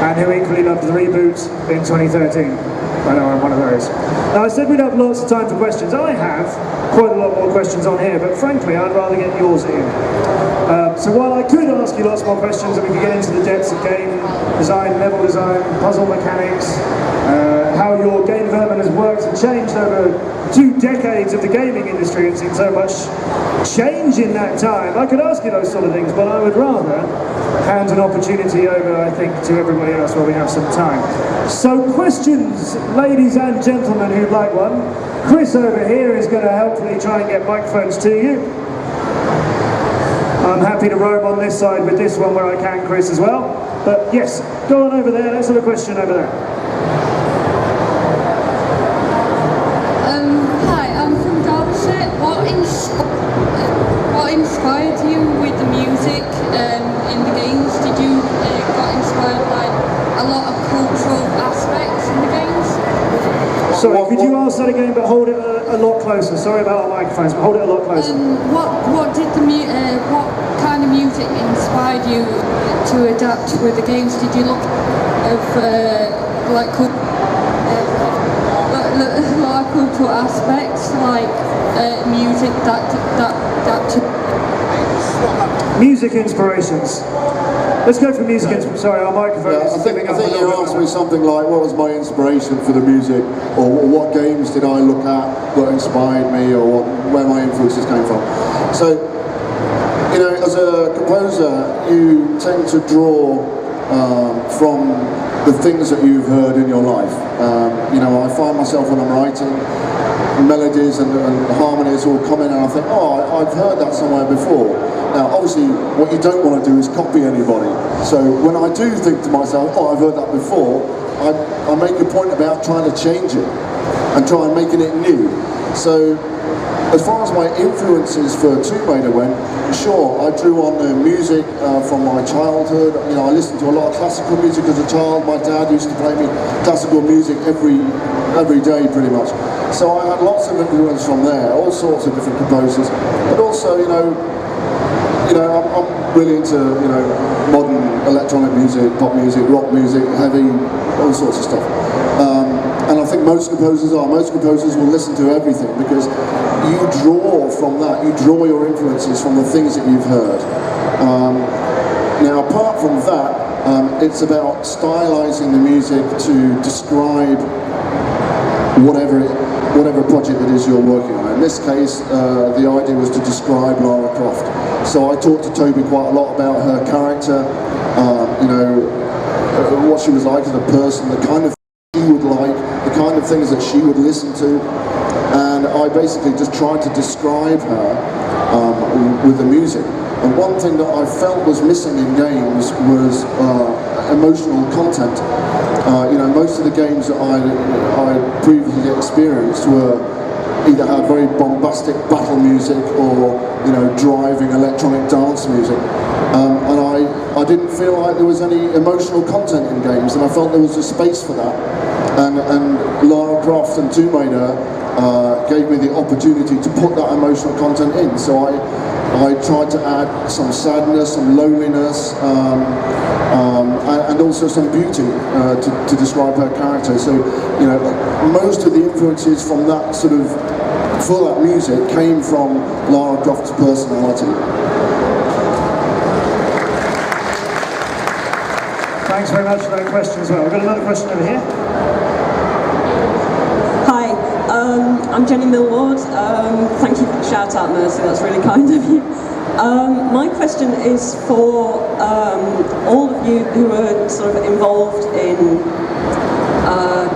and who equally loved the reboot in 2013. I know I'm one of those. Now, I said we'd have lots of time for questions. I have quite a lot more questions on here, but frankly I'd rather get yours in. So while I could ask you lots more questions and we could get into the depths of game design, level design, puzzle mechanics, how your game development has worked and changed over 2 decades of the gaming industry and seen so much change in that time, I could ask you those sort of things, but I would rather hand an opportunity over, I think, to everybody else while we have some time. So questions, ladies and gentlemen who'd like one. Chris over here is going to helpfully try and get microphones to you. I'm happy to roam on this side with this one where I can, Chris, as well. But yes, go on over there, let's have a question over there. Hi, I'm from Derbyshire. What inspired you with the music in the games? Did you got inspired by a lot of cultural aspects in the games? Sorry, could you ask that again, but hold it a lot closer? Sorry about our microphones, but hold it a lot closer. What kind of music inspired you to adapt with the games? Did you look of like cultural aspects, like music that music inspirations. Let's go for music inspirations. Sorry, our microphone is giving up. I think you asked me something like, what was my inspiration for the music, or what games did I look at that inspired me, or where my influences came from. So, you know, as a composer, you tend to draw from the things that you've heard in your life. You know, I find myself when I'm writing, melodies and harmonies will come in and I think, oh, I've heard that somewhere before. Now, obviously, what you don't want to do is copy anybody. So when I do think to myself, oh, I've heard that before, I make a point about trying to change it and try and making it new. So as far as my influences for Tomb Raider went, sure, I drew on the music from my childhood. You know, I listened to a lot of classical music as a child. My dad used to play me classical music every day, pretty much. So I had lots of influence from there, all sorts of different composers. But also, you know, I'm really into, you know, modern electronic music, pop music, rock music, heavy, all sorts of stuff. And I think most composers will listen to everything because you draw from that, you draw your influences from the things that you've heard. Now, apart from that, it's about stylizing the music to describe whatever project it is you're working on. In this case, the idea was to describe Lara Croft. So I talked to Toby quite a lot about her character, you know, what she was like as a person, the kind of she would like, the kind of things that she would listen to, and I basically just tried to describe her with the music. And one thing that I felt was missing in games was emotional content. You know, most of the games that I previously experienced were either had very bombastic battle music or, you know, driving electronic dance music. And I didn't feel like there was any emotional content in games, and I felt there was a space for that. And Lara Croft and Tomb Raider gave me the opportunity to put that emotional content in. So I tried to add some sadness, some loneliness, and also some beauty to describe her character. So, you know, most of the influences from that sort of, for that music, came from Lara Croft's personality. Thanks very much for that question as well. We've got another question over here. Hi, I'm Jenny Millward. Thank you for the shout out, Mercy, that's really kind of you. My question is for all of you who are sort of involved in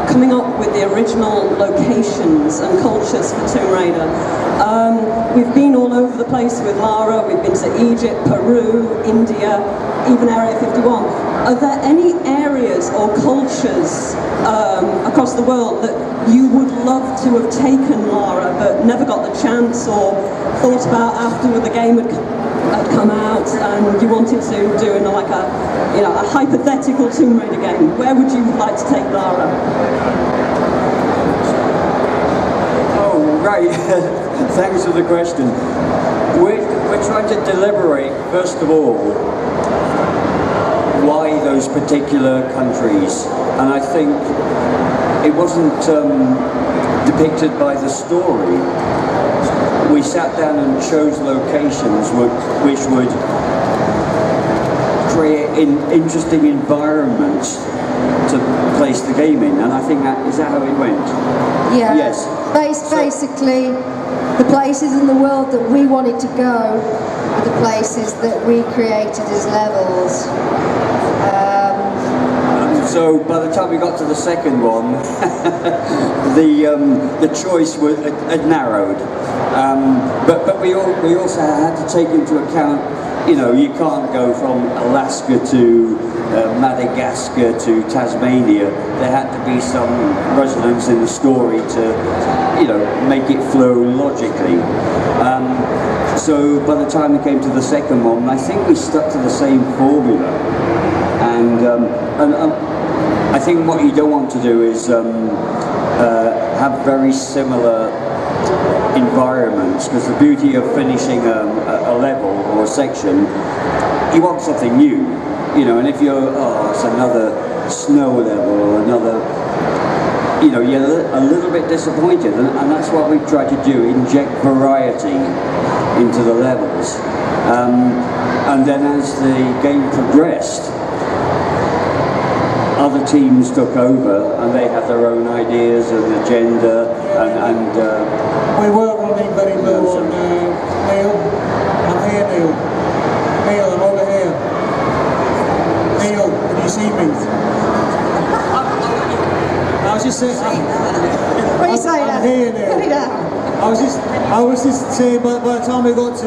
coming up with the original locations and cultures for Tomb Raider. We've been all over the place with Lara, we've been to Egypt, Peru, India, even Area 51. Are there any areas or cultures across the world that you would love to have taken Lara but never got the chance, or thought about after the game had come out and you wanted to do a hypothetical Tomb Raider game? Where would you like to take Lara? Oh, right. Thanks for the question. We're trying to deliberate, first of all, why those particular countries. And I think it wasn't depicted by the story. We sat down and chose locations which would create interesting environments to place the game in, and I think is that how it went? Yeah. Yes. Basically, the places in the world that we wanted to go are the places that we created as levels. So by the time we got to the second one, the choice had narrowed. But we also had to take into account, you can't go from Alaska to Madagascar to Tasmania. There had to be some resonance in the story to, make it flow logically. So by the time we came to the second one, I think we stuck to the same formula. And I think what you don't want to do is have very similar environments, because the beauty of finishing a level or a section, you want something new, and if you're, it's another snow level or another, you're a little bit disappointed, and that's what we try to do, inject variety into the levels. And then as the game progressed, other teams took over and they had their own ideas and agenda, and we were running very low on Neil. I'm here, Neil. Neil, I'm over here. Neil, can you see me? I was just saying. What are you saying? I'm here, Neil. Put it down. I was just saying, by the time we got to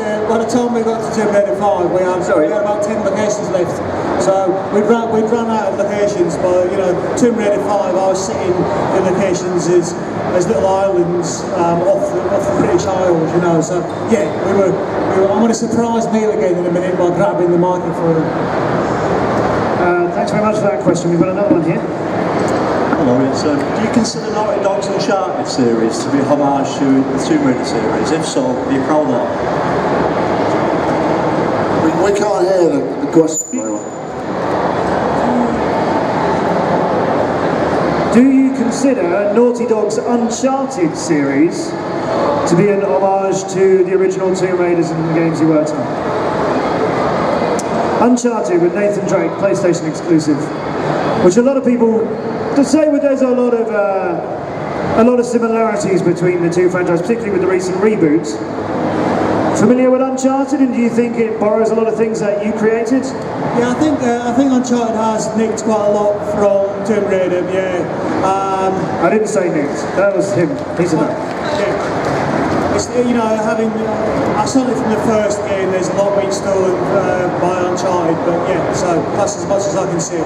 Tomb Raider 5, we had about 10 locations left. So we'd run out of locations. By Tomb Raider 5, I was sitting in locations as little islands off the British Isles, So yeah, we were. I'm going to surprise Neil again in a minute by grabbing the microphone. Thanks very much for that question. We've got another one here. Hello, it's, do you consider Naughty Dog's Uncharted series to be a homage to the Tomb Raider series? If so, are you proud of that? We can't hear the question. Do you consider Naughty Dog's Uncharted series to be an homage to the original Tomb Raiders and the games you worked on? Uncharted with Nathan Drake, PlayStation exclusive, which a lot of people say there's a lot of similarities between the two franchises, particularly with the recent reboots. Familiar with Uncharted, and do you think it borrows a lot of things that you created? Yeah, I think Uncharted has nicked quite a lot from Tomb Raider. Yeah. I didn't say nicked. That was him. He's a man. Yeah. It's, having certainly from the first game, there's a lot being stolen by Uncharted, but yeah, so that's as much as I can see.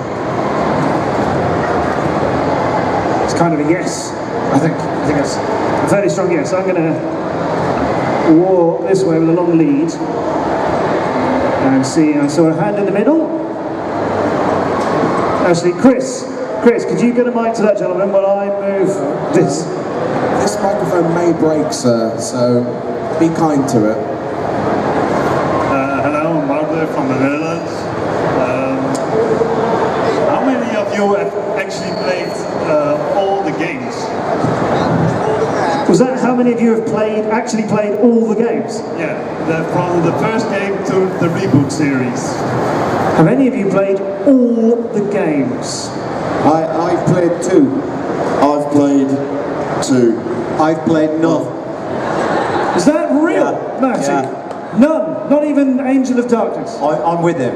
It's kind of a yes, I think it's a fairly strong yes. I'm going to walk this way with a long lead and see. I saw a hand in the middle. Actually, Chris, could you get a mic to that gentleman while I move this? This microphone may break, sir, so be kind to it. Hello, I'm Margaret from the Netherlands. How many of you have actually played all the games? Was that how many of you have actually played all the games? Yeah, from the first game to the reboot series. Have any of you played all the games? I've played 2. I've played 2. I've played none. Is that real, Matty? Yeah. None? Not even Angel of Darkness? I'm with him.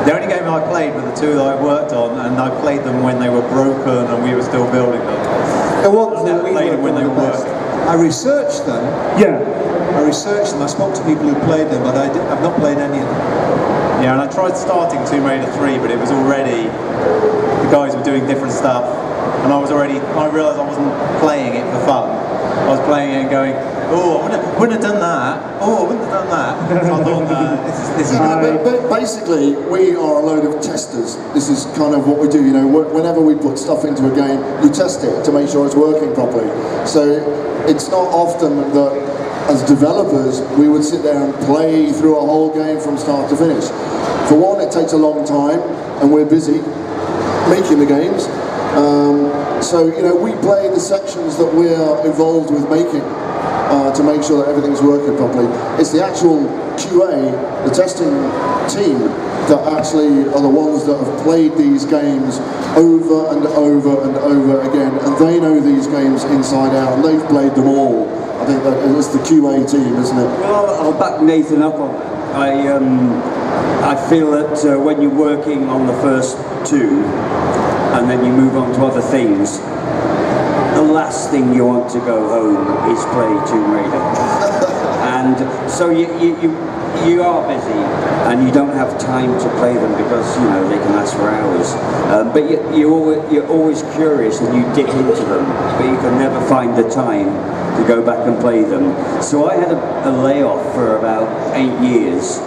The only game I played were the two that I worked on, and I played them when they were broken and we were still building them. The ones I never played them when they were working. I researched them. Yeah. I researched them. I spoke to people who played them, but I've not played any of them. Yeah, and I tried starting Tomb Raider 3, but it was already, the guys were doing different stuff, and I realised I wasn't playing it for fun. I was playing it and going, oh, I wouldn't have done that. Oh, I wouldn't have done that. So I thought, this is But basically, we are a load of testers. This is kind of what we do. You know, whenever we put stuff into a game, you test it to make sure it's working properly. So it's not often that, as developers, we would sit there and play through a whole game from start to finish. For one, it takes a long time, and we're busy making the games. So, you know, we play the sections that we're involved with making to make sure that everything's working properly. It's the actual QA, the testing team, that actually are the ones that have played these games over and over and over again, and they know these games inside out, and they've played them all. I think that it's the QA team, isn't it? Well, I'll back Nathan up on that. I feel that when you're working on the first two, and then you move on to other things, the last thing you want to go home is play Tomb Raider. And so you are busy, and you don't have time to play them because, you know, they can last for hours. But you're always curious, and you dip into them, but you can never find the time to go back and play them. So I had a layoff for about 8 years.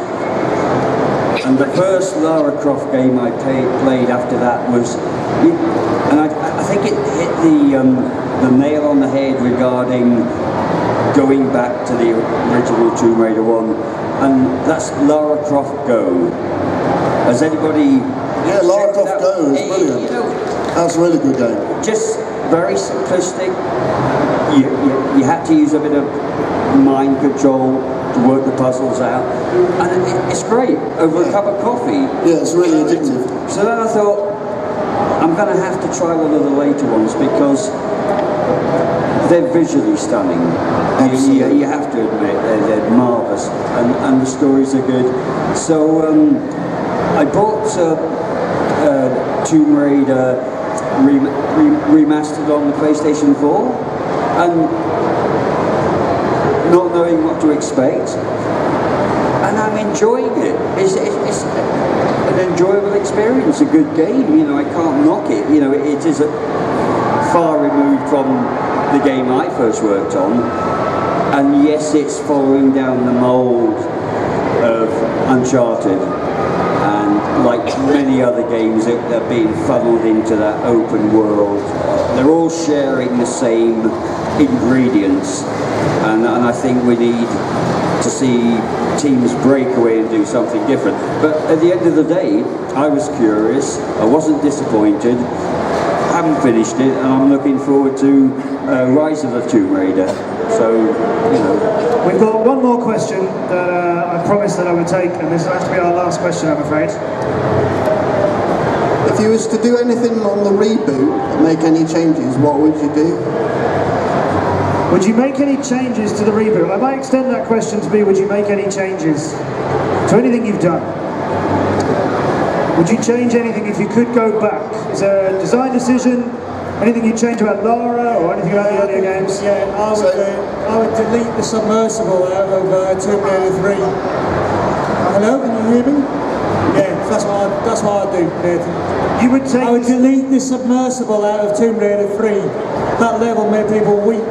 And the first Lara Croft game I played after that was, and I think it hit the nail on the head regarding going back to the original Tomb Raider 1, and that's Lara Croft Go. Has anybody? Yeah, Lara Croft Go is brilliant. You know, that's a really good game. Just very simplistic. You had to use a bit of mind control to work the puzzles out, and it's great over a cup of coffee. Yeah, it's really addictive. So then I thought, I'm going to have to try one of the later ones because they're visually stunning. You have to admit they're marvellous, and the stories are good. So I bought Tomb Raider remastered on the PlayStation 4, and not knowing what to expect, and I'm enjoying it. It's an enjoyable experience, a good game. You know, I can't knock it. You know, it is far removed from the game I first worked on, and yes, it's following down the mould of Uncharted, and like many other games that are being funneled into that open world, they're all sharing the same ingredients, and I think we need to see teams break away and do something different. But at the end of the day, I was curious, I wasn't disappointed, haven't finished it, and I'm looking forward to Rise of the Tomb Raider. So, you know. We've got one more question that I promised that I would take, and this will have to be our last question, I'm afraid. If you was to do anything on the reboot, make any changes, what would you do? Would you make any changes to the reboot? I might extend that question to be, would you make any changes to anything you've done? Would you change anything if you could go back? Is there a design decision? Anything you'd change about Lara or anything about the earlier games? Yeah, I would delete the submersible out of Tomb Raider 3. Hello, can you hear me? Yeah, that's what I'd do, Nathan. You would take... I would delete the submersible out of Tomb Raider 3. That level made people weep.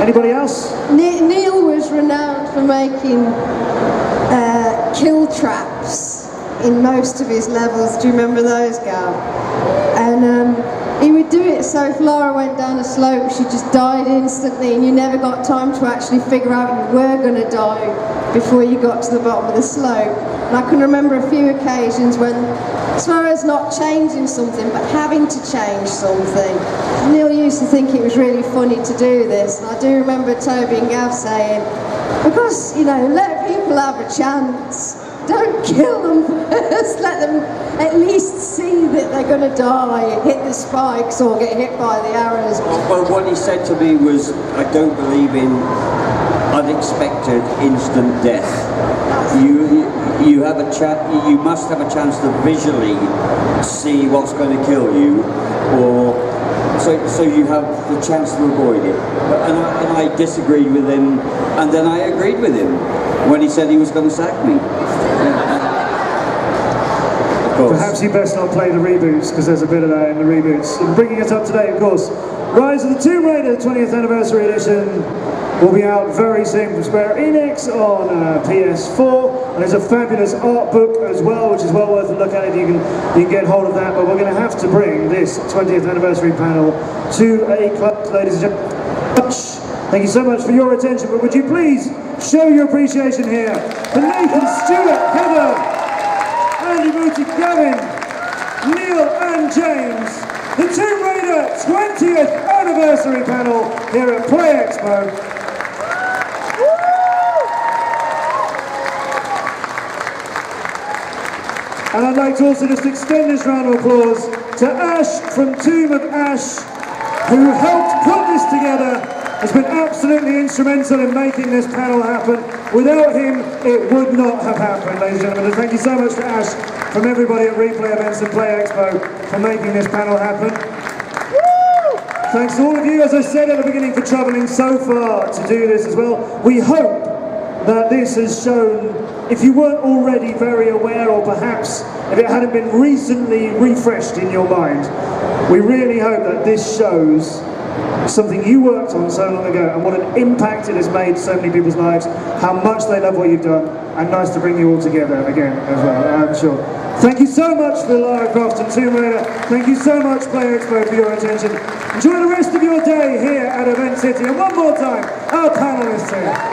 Anybody else? Neil was renowned for making kill traps in most of his levels. Do you remember those, Gal? And he would do it so if Lara went down a slope, she just died instantly, and you never got time to actually figure out you were going to die before you got to the bottom of the slope. And I can remember a few occasions when, as far as not changing something, but having to change something. Neil used to think it was really funny to do this, and I do remember Toby and Gav saying, because, you know, let people have a chance. Don't kill them first, let them at least see that they're going to die, hit the spikes or get hit by the arrows. Well, what he said to me was, I don't believe in unexpected instant death. You have a you must have a chance to visually see what's going to kill you, or so you have the chance to avoid it. And I disagreed with him, and then I agreed with him when he said he was going to sack me. Perhaps you best not play the reboots, because there's a bit of that in the reboots. And bringing us up to date, of course, Rise of the Tomb Raider 20th Anniversary Edition will be out very soon from Square Enix on PS4, and there's a fabulous art book as well, which is well worth a look at if you can get hold of that. But we're going to have to bring this 20th anniversary panel to a close, ladies and gentlemen. Thank you so much for your attention, but would you please show your appreciation here for Nathan, Stuart, Heather, Andy, Booty, Gavin, Neil and James, the Tomb Raider 20th Anniversary panel here at Play Expo. And I'd like to also just extend this round of applause to Ash from Tomb of Ash, who helped put this together, has been absolutely instrumental in making this panel happen. Without him, it would not have happened, ladies and gentlemen. And thank you so much to Ash from everybody at Replay Events and Play Expo for making this panel happen. Thanks to all of you, as I said at the beginning, for travelling so far to do this as well. We hope that this has shown, if you weren't already very aware, or perhaps if it hadn't been recently refreshed in your mind, we really hope that this shows something you worked on so long ago and what an impact it has made so many people's lives, how much they love what you've done, and nice to bring you all together again as well, I'm sure. Thank you so much for Lara Croft and Tomb Raider. Thank you so much, Play Expo, for your attention. Enjoy the rest of your day here at Event City. And one more time, our panelists here.